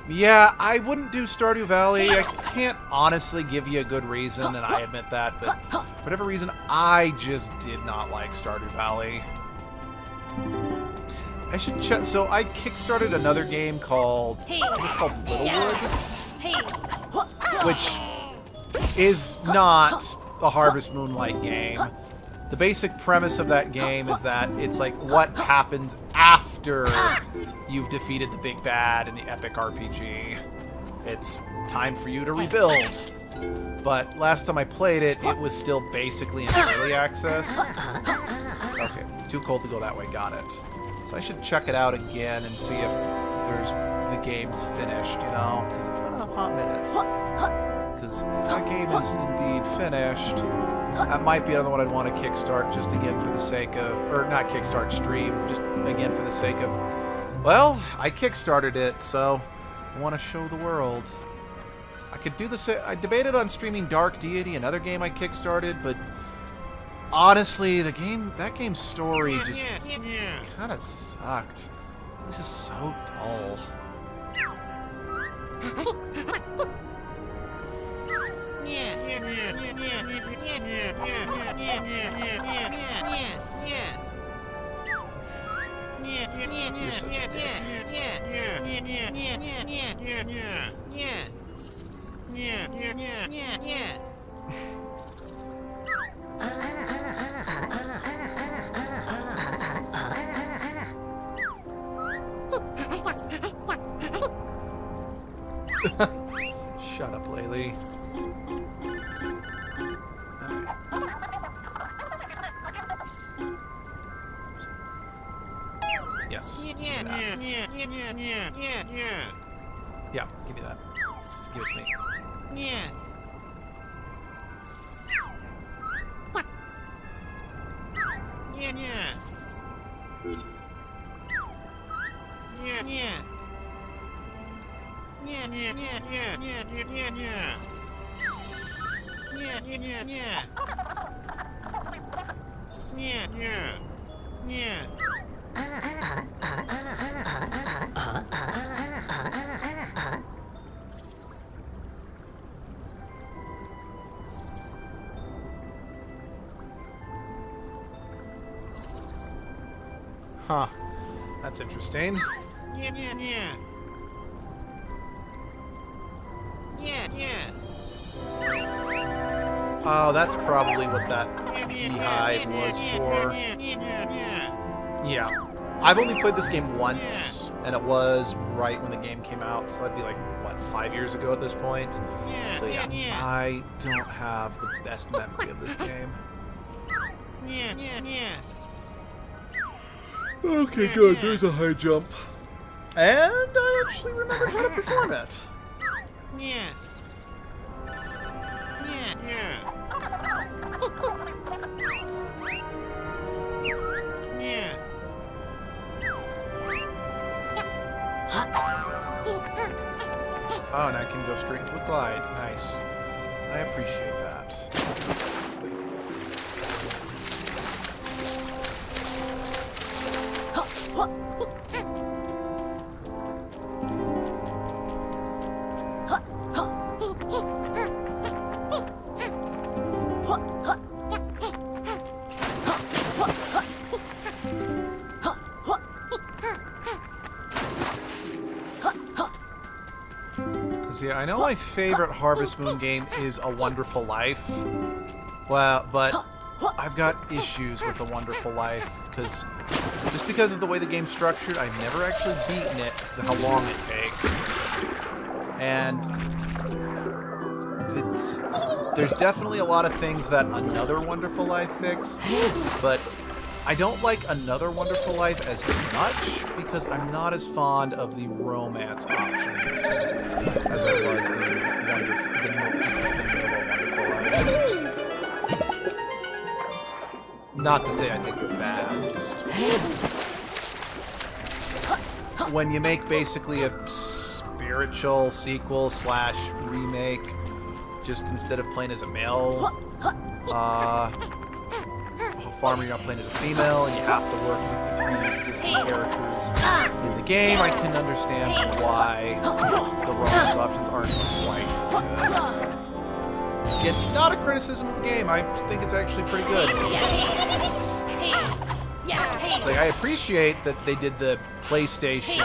yeah, I wouldn't do Stardew Valley. I can't honestly give you a good reason, and I admit that, but for whatever reason, I just did not like Stardew Valley. I should check. So I kickstarted another game called, I think it's called Littlewood, which is not a Harvest Moon-like game. The basic premise of that game is that it's like what happens after you've defeated the big bad in the epic RPG. It's time for you to rebuild. But last time I played it, it was still basically in early access. Okay, too cold to go that way, got it. So I should check it out again and see if the game's finished, you know? Because it's been a hot minute. Because if that game is indeed finished, that might be another one I'd want to kickstart just again for the sake of, or not kickstart, stream, just again for the sake of, well, I kickstarted it, so I want to show the world. I could do the I debated on streaming Dark Deity, another game I kickstarted, but honestly, that game's story just kind of sucked. It was just so dull. You're such a dick. Shut up, Laylee. Yes. Give me that. Yeah, give me that. Give it to me. Huh. That's interesting. Oh, that's probably what that beehive was for. Yeah. I've only played this game once, and it was right when the game came out, so that'd be like, what, 5 years ago at this point? So yeah, I don't have the best memory of this game. Okay, good. There's a high jump. And I actually remembered how to perform it. Oh, and I can go straight into a glide. Nice. I appreciate that. Yeah, I know my favorite Harvest Moon game is A Wonderful Life. Well, but I've got issues with A Wonderful Life because of the way the game's structured. I've never actually beaten it because of how long it takes. And there's definitely a lot of things that Another Wonderful Life fixed, but I don't like Another Wonderful Life as much because I'm not as fond of the romance options as I was in just the vanilla Wonderful Life. Not to say I think they're bad, just when you make basically a spiritual sequel / remake, just instead of playing as a male farmer, you're not playing as a female, and you have to work with the pre-existing characters in the game. I can understand why the romance options aren't quite as good. Again, not a criticism of the game. I think it's actually pretty good. It's like, I appreciate that they did the PlayStation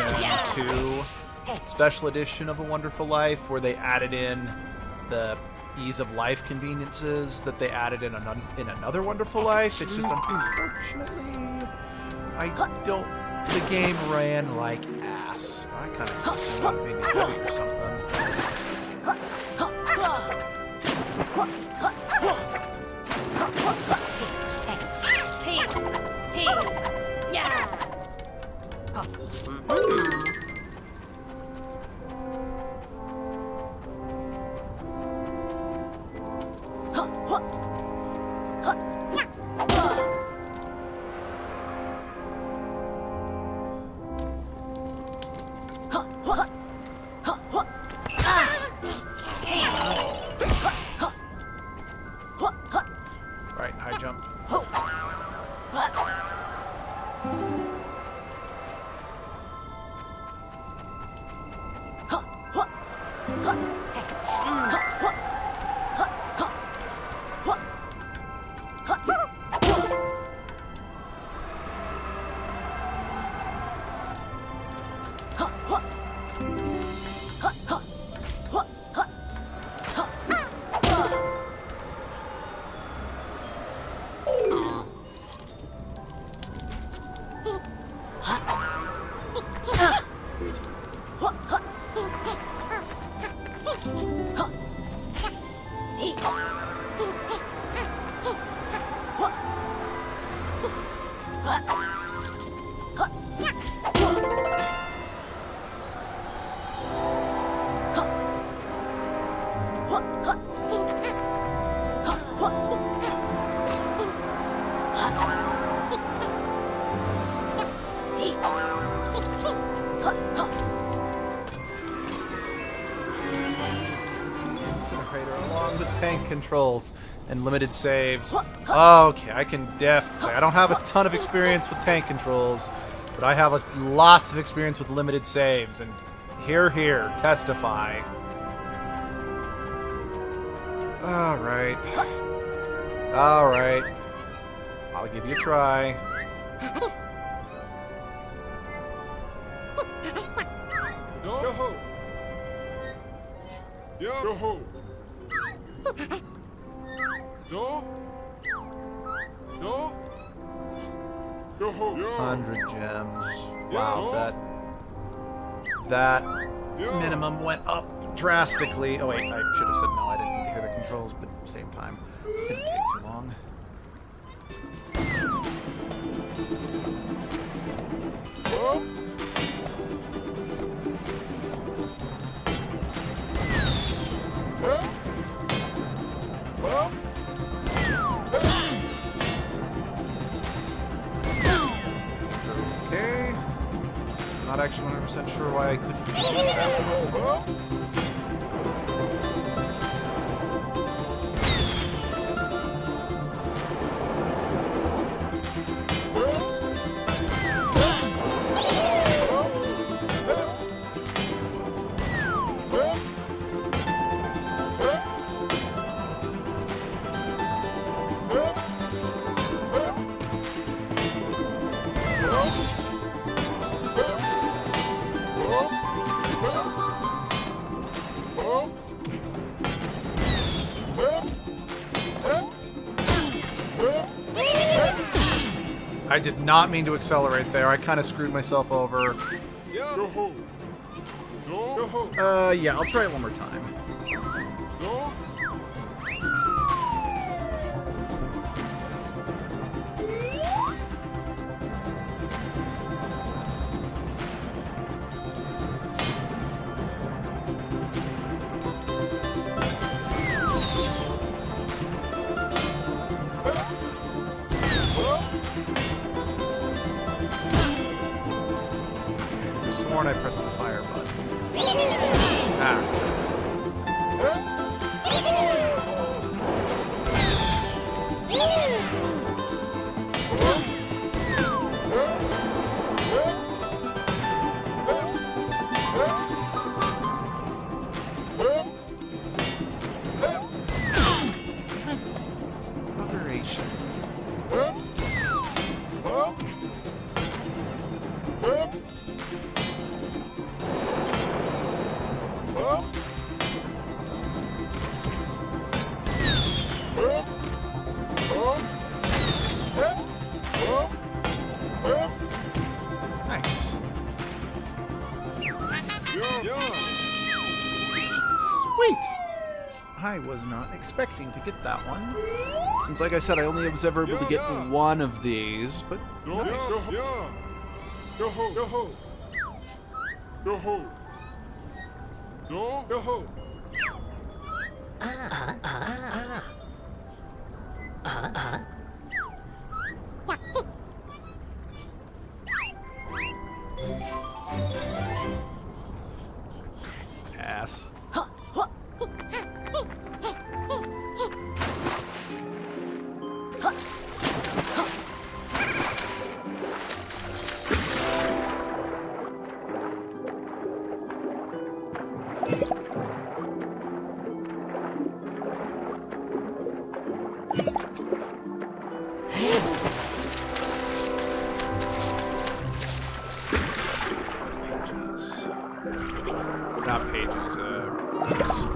2 special edition of A Wonderful Life, where they added in the ease of life conveniences that they added in Another Wonderful Life. It's just, unfortunately, the game ran like ass. I kind of just assumed it made me heavy or something. Right, high jump. Incinerator along the tank controls and limited saves. Okay, I can definitely say I don't have a ton of experience with tank controls, but I have lots of experience with limited saves, and here, testify. Alright. Alright. I'll give you a try. Yo-ho! Yo-ho! No? No? Yo-ho! 100 gems. Wow, that minimum went up drastically. Oh wait, I should have said no. I didn't need to hear the controls, but at the same time, it didn't take too long. Oh? Okay. Not actually 100% sure why I couldn't do that. I did not mean to accelerate there. I kind of screwed myself over. Yo-ho! No? Yo-ho! Yeah, I'll try it one more time. No? I sworn I pressed the fire button. Ah. Operation. Nice. Sweet! I was not expecting to get that one. Since, like I said, I only was ever able to get one of these, but No? nice. Yo-ho! Yo-ho! Yo-ho! No? Yo-ho! Ass. Pages. Not pages, yes.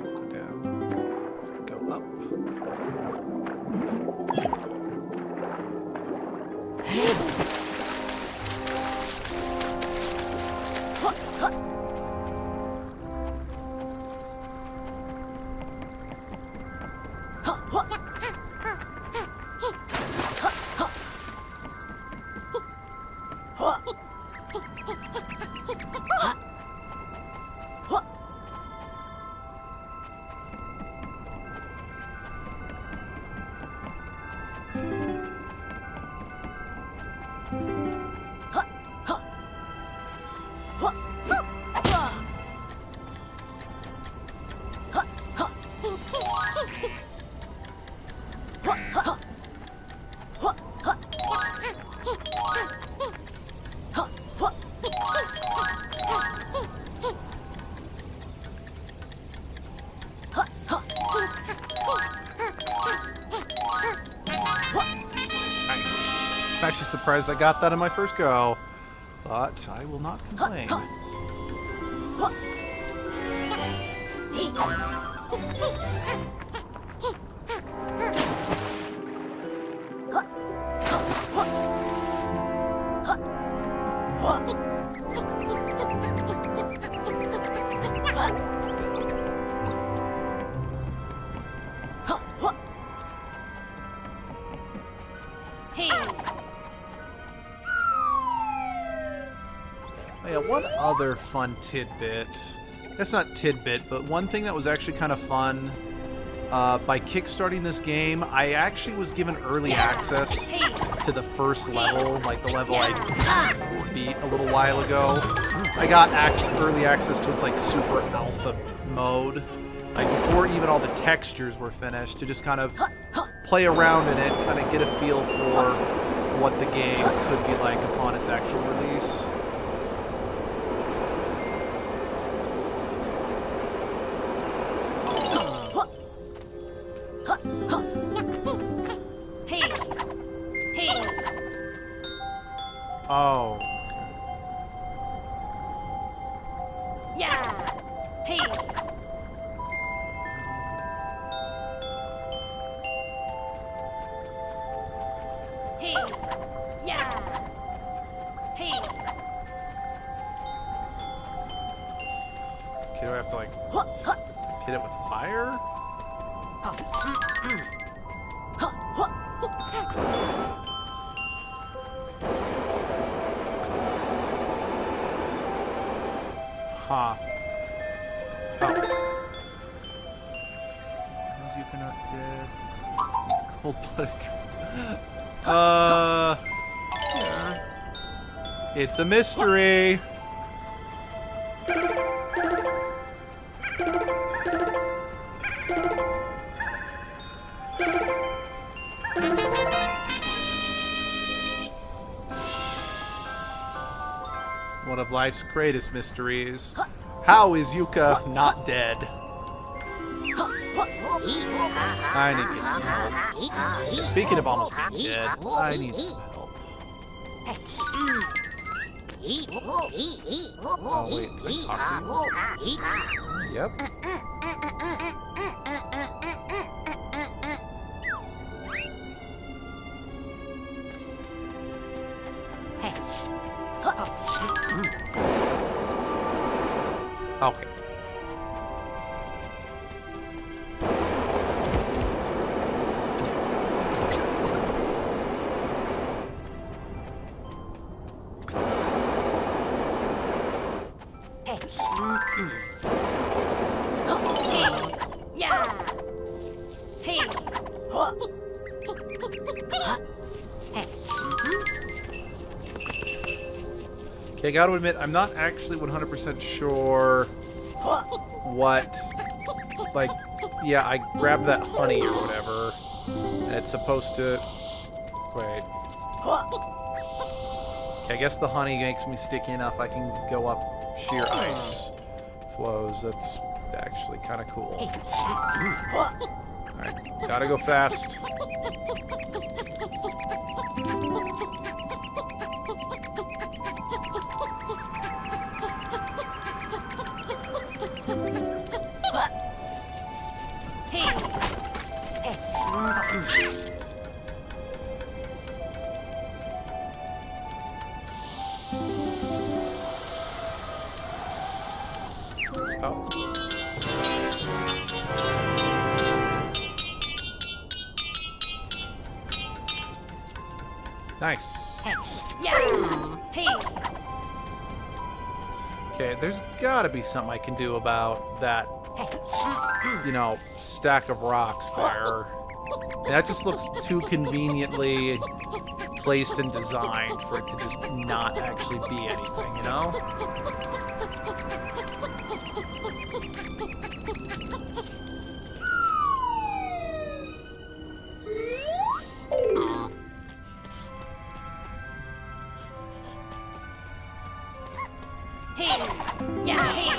Go down. I'm actually surprised I got that in my first go, but I will not complain. Hey. Oh, yeah, one other fun tidbit. That's not tidbit, but one thing that was actually kind of fun. By kickstarting this game, I actually was given early access to the first level, like the level I beat a little while ago. I got early access to its like super alpha mode, like before even all the textures were finished, to just kind of play around in it, kind of get a feel for what the game could be like upon its actual release. Hey. Hey. Oh. Yeah. Hey. Hey. Yeah. Hey. Okay, do I have to like hit it with fire? Huh. Oh. Is Yooka not dead? It's cold-blooded. It's a mystery. One of life's greatest mysteries. How is Yooka not dead? I need to get some help. Speaking of almost being dead, I need some help. Oh, wait, can I talk to you? Yep. Okay. Yeah. Hey. Okay, I gotta admit, I'm not actually 100% sure what, like, yeah, I grabbed that honey or whatever, and it's supposed to, wait. Okay, I guess the honey makes me sticky enough I can go up sheer ice flows. That's actually kind of cool. Alright, gotta go fast. Oh. Nice. Yeah. Hey. Okay, there's gotta be something I can do about that, you know, stack of rocks there. That just looks too conveniently placed and designed for it to just not actually be anything, you know? Hey. Yeah. Hey.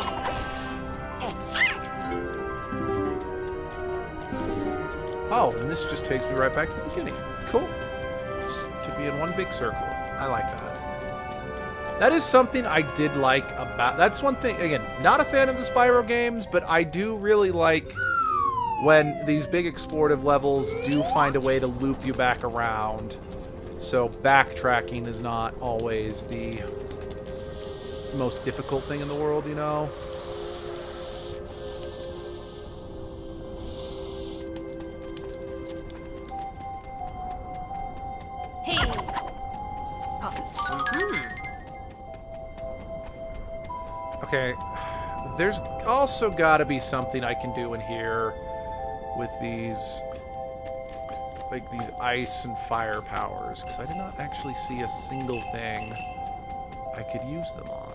Oh, and this just takes me right back to the beginning. Cool. Just to be in one big circle. I like that. That is something I did like about... That's one thing, again, not a fan of the Spyro games, but I do really like when these big explorative levels do find a way to loop you back around. So backtracking is not always the most difficult thing in the world, you know? Okay, there's also got to be something I can do in here with these, like these ice and fire powers, because I did not actually see a single thing I could use them on.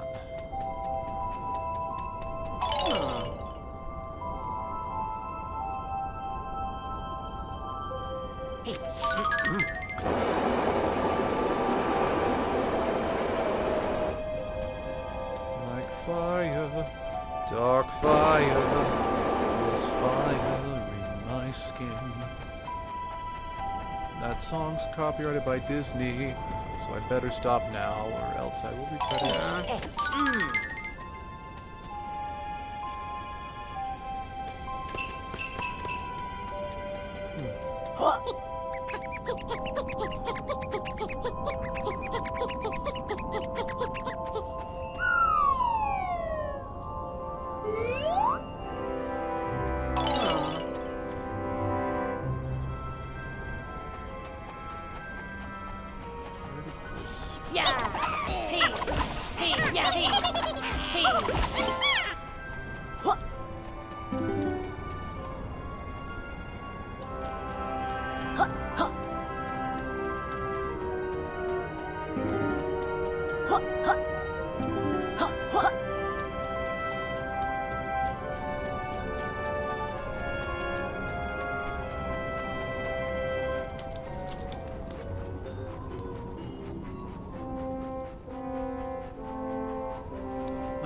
Like fire, dark fire, there's fire in my skin. That song's copyrighted by Disney, so I'd better stop now, or else I will regret it. Yeah. Hey. Hey. Yeah. Hey. Hey.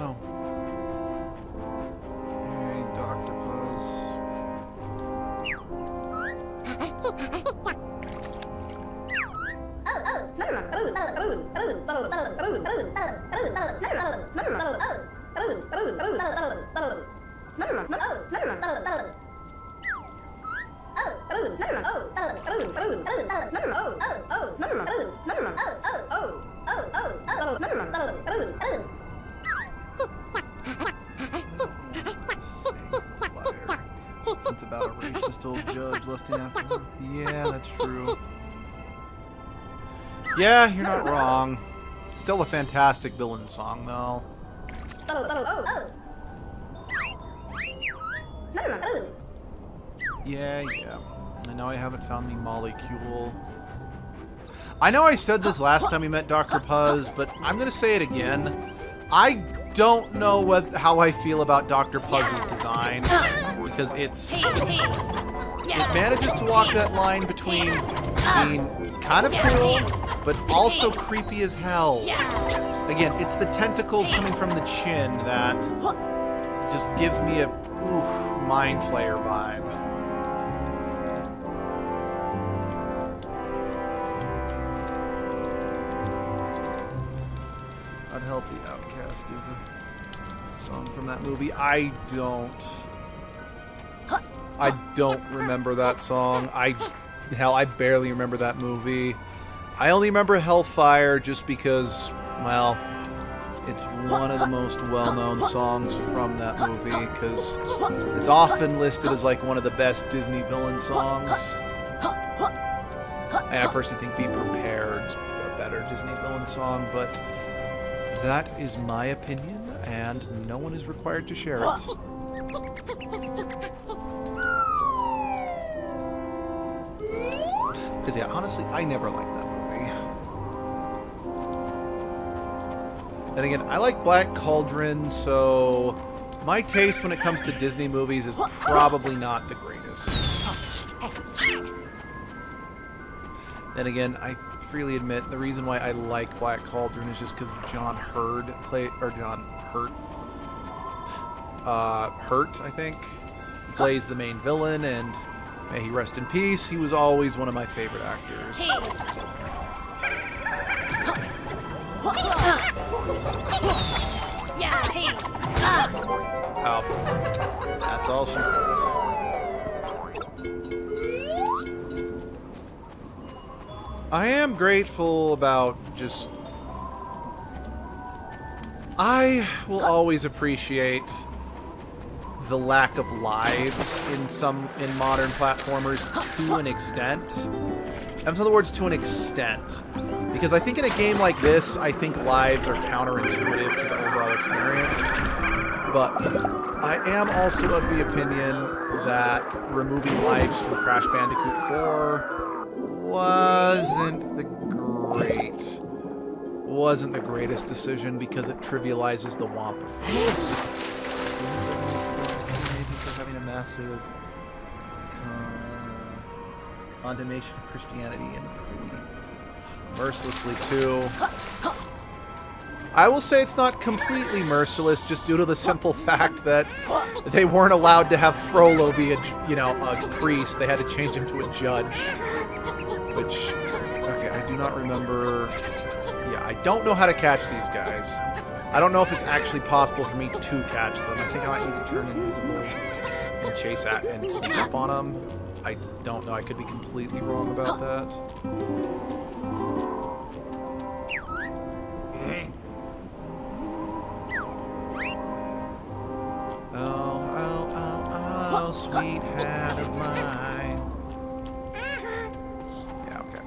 Oh. Hey, Dr. Puzz. It's about a racist old judge lusting after her. Yeah, that's true. Yeah, you're not wrong. Still a fantastic villain song, though. Yeah. I know I haven't found the molecule. I know I said this last time we met Dr. Puzz, but I'm gonna say it again. I don't know how I feel about Dr. Puzz's design, because it manages to walk that line between being kind of cool, but also creepy as hell. Again, it's the tentacles coming from the chin that just gives me a mind flayer vibe. I'd help the Outcast is a song from that movie. I don't remember that song. Hell, I barely remember that movie. I only remember Hellfire just because, well, it's one of the most well-known songs from that movie, because it's often listed as like one of the best Disney villain songs. And I personally think Be Prepared's better Disney villain song, but that is my opinion, and no one is required to share it. Because, yeah, honestly, I never liked that movie. Then again, I like Black Cauldron, so my taste when it comes to Disney movies is probably not the greatest. Then again, I freely admit the reason why I like Black Cauldron is just because Hurt, I think, plays the main villain, and may he rest in peace, he was always one of my favorite actors. Oh, that's all she wrote. I am grateful about just... I will always appreciate the lack of lives in modern platformers to an extent. In other words, to an extent. Because I think in a game like this, I think lives are counterintuitive to the overall experience. But I am also of the opinion that removing lives from Crash Bandicoot 4 wasn't the greatest decision because it trivializes the Wampa effect. Maybe for having a massive condemnation of Christianity and pretty mercilessly too. I will say it's not completely merciless, just due to the simple fact that they weren't allowed to have Frollo be a priest. They had to change him to a judge. Which, okay, I do not remember. Yeah, I don't know how to catch these guys. I don't know if it's actually possible for me to catch them. I think I might need to turn invisible and chase at and sneak up on them. I don't know. I could be completely wrong about that. Oh, sweet hat of mine. Yeah, okay.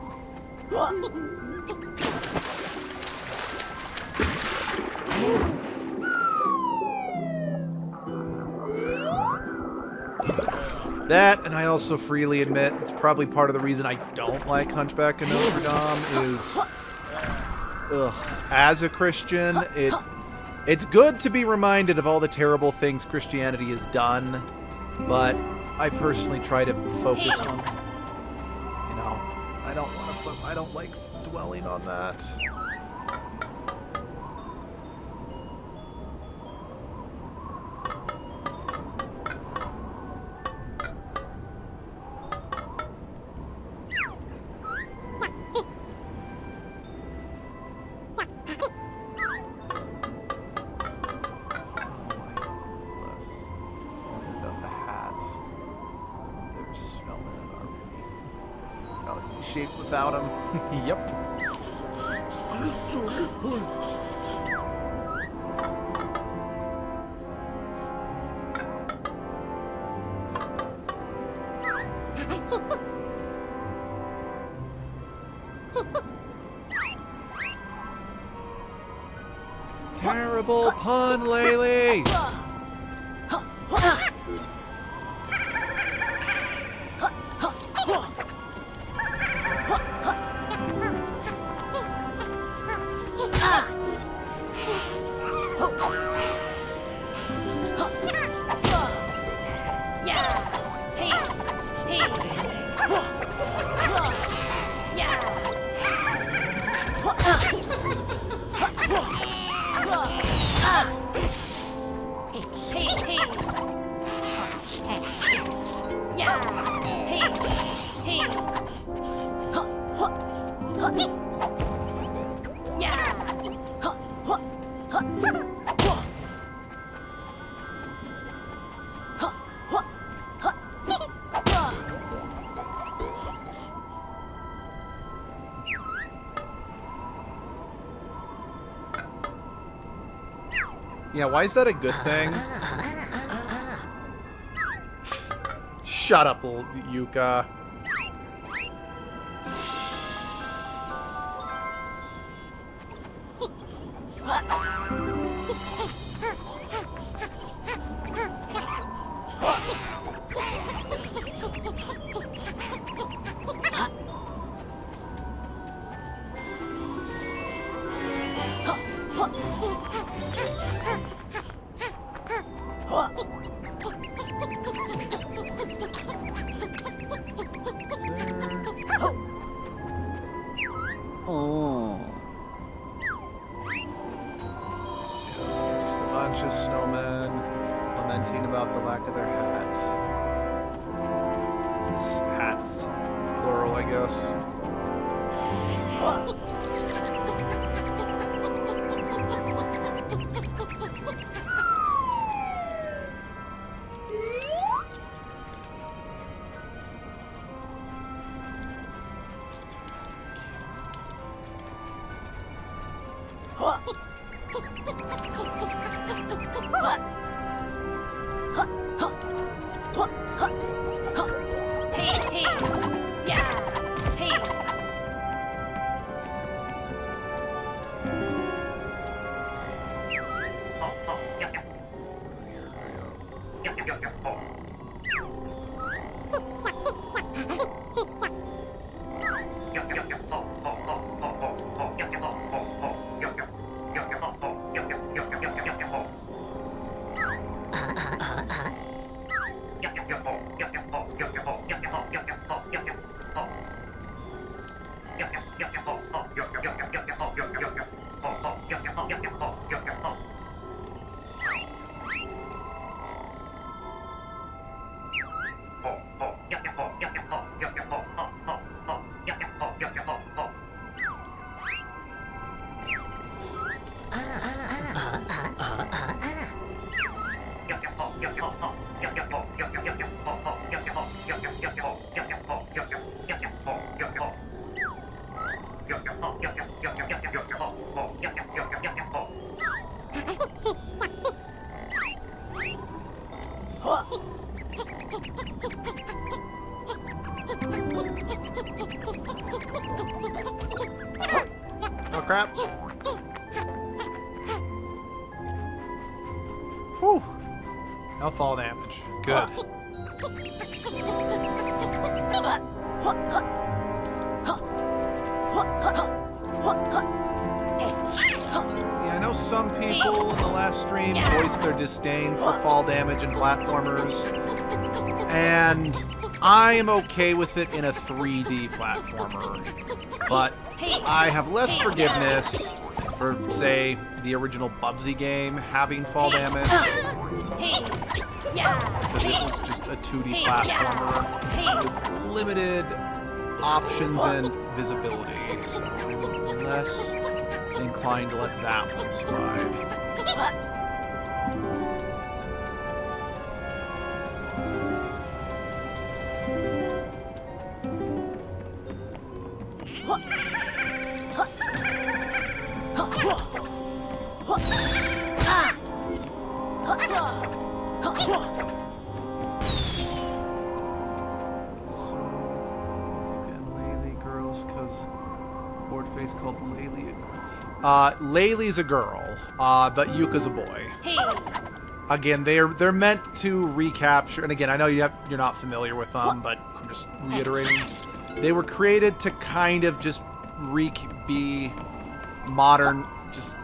That, and I also freely admit, it's probably part of the reason I don't like Hunchback of Notre Dame is, as a Christian, it's good to be reminded of all the terrible things Christianity has done, but I personally try to focus on, I don't like dwelling on that. Shaped without him. Yep. Terrible pun, Laylee! Yeah, why is that a good thing? Shut up, old Yooka. guess. Hey, hey, yeah, hey. Oh crap. Whew. No fall damage. Good. Yeah, I know some people in the last stream voiced their disdain for fall damage in platformers. And I am okay with it in a 3D platformer. But I have less forgiveness for, say, the original Bubsy game having fall damage. Because it was just a 2D platformer with limited options and visibility. So I'm less inclined to let that one slide. So, again, Laylee girls, because board face called Laylee. Laylee's a girl, but Yooka's a boy. Again, they're meant to recapture, and again, I know you're not familiar with them, but I'm just reiterating. They were created to kind of just be modern, just.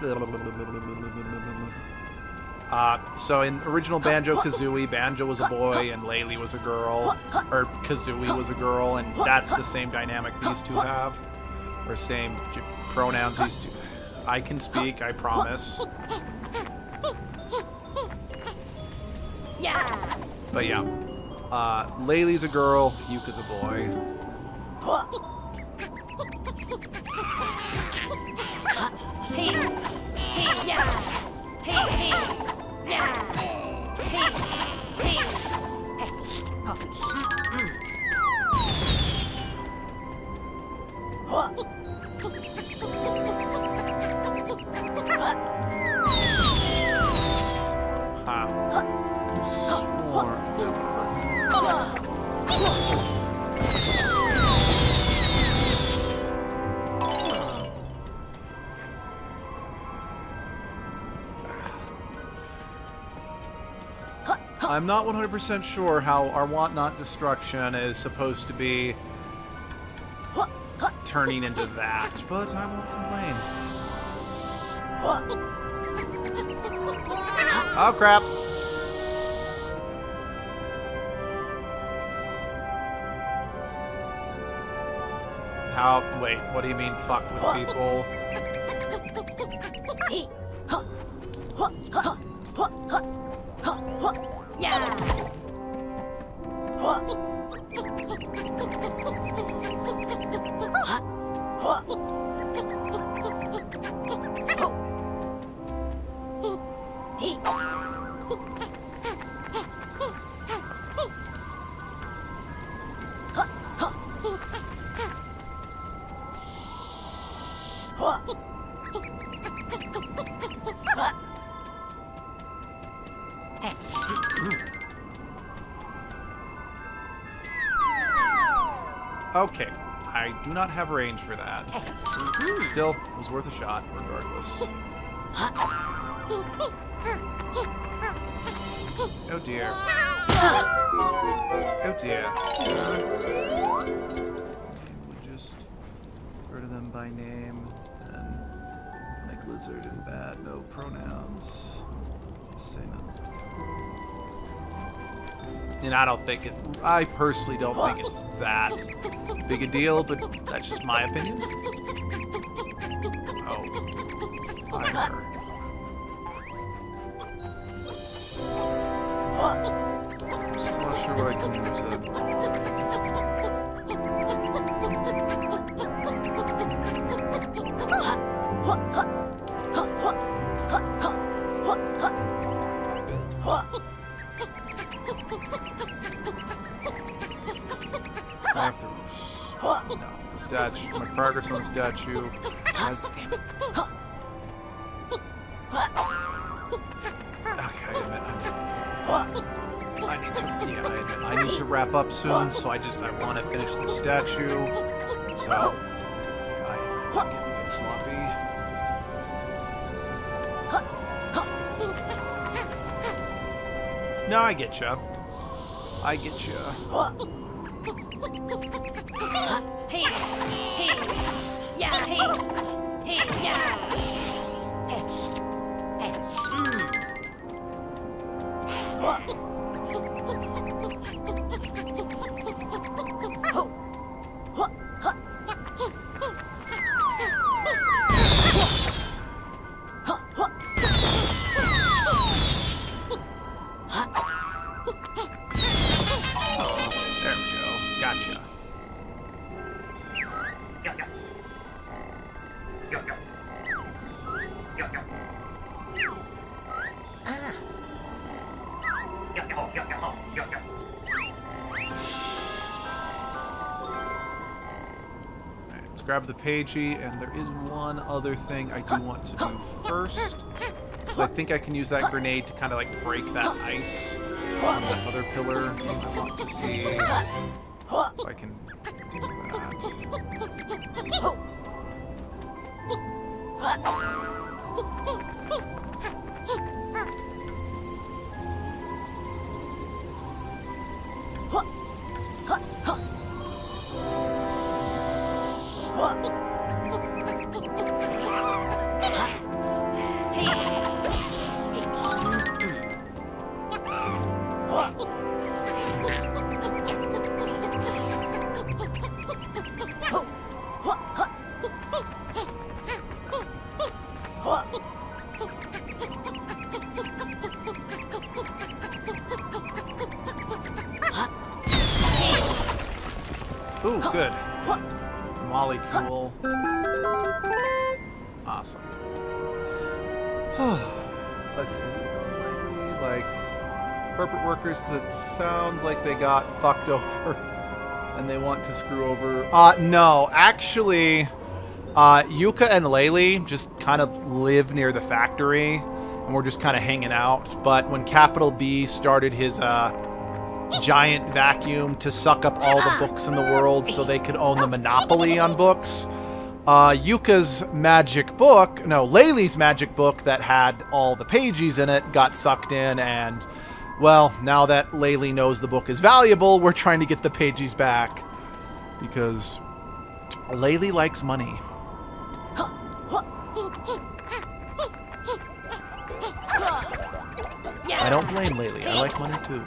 So in original Banjo-Kazooie, Banjo was a boy and Laylee was a girl, or Kazooie was a girl, and that's the same dynamic these two have, or same pronouns these two. I can speak, I promise. Yeah. But yeah, Laylee's a girl, Yooka's a boy. Hey, hey, yeah. Hey, hey, yeah. Hey, hey. I'm not 100% sure how our Want Not Destruction is supposed to be turning into that, but I won't complain. Oh crap! Wait, what do you mean fuck with people? Yeah. Okay, I do not have range for that. Still, it was worth a shot, regardless. Oh dear. Oh dear. We just refer to them by name, and like lizard and bat, no pronouns. Just say no. And I personally don't think it's that big a deal, but that's just my opinion. Oh, fire. Still not sure what I can use that I have to. No, the statue. My progress on the statue has. Damn it. Okay, I admit. I need to wrap up soon, so I want to finish the statue. So I'm getting a bit sloppy. No, I get ya. Hey, hey, yeah, hey, yeah. There we go. Gotcha. Alright, let's grab the pagey, and there is one other thing I do want to do first. So I think I can use that grenade to kind of like break that ice on the other pillar. I want to see if I can do that. Ooh, good. Molecule. Awesome. Let's see. Like corporate workers, because it sounds like they got fucked over and they want to screw over. No, actually, Yooka and Laylee just kind of live near the factory, and we're just kind of hanging out. But when Capital B started his giant vacuum to suck up all the books in the world so they could own the monopoly on books, Laylee's magic book that had all the pages in it got sucked in, and well, now that Laylee knows the book is valuable, we're trying to get the pages back because Laylee likes money. I don't blame Laylee. I like money too.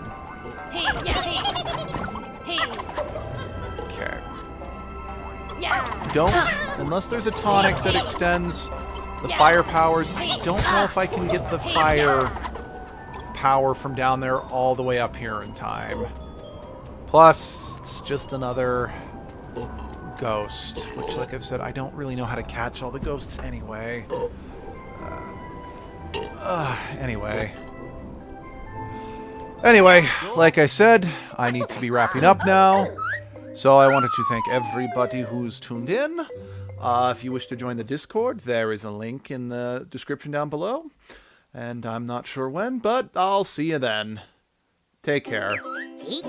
Okay. Don't, unless there's a tonic that extends the fire powers, I don't know if I can get the fire power from down there all the way up here in time. Plus, it's just another ghost, which, like I've said, I don't really know how to catch all the ghosts anyway. Anyway, like I said, I need to be wrapping up now. So I wanted to thank everybody who's tuned in. If you wish to join the Discord, there is a link in the description down below. And I'm not sure when, but I'll see you then. Take care. Eat.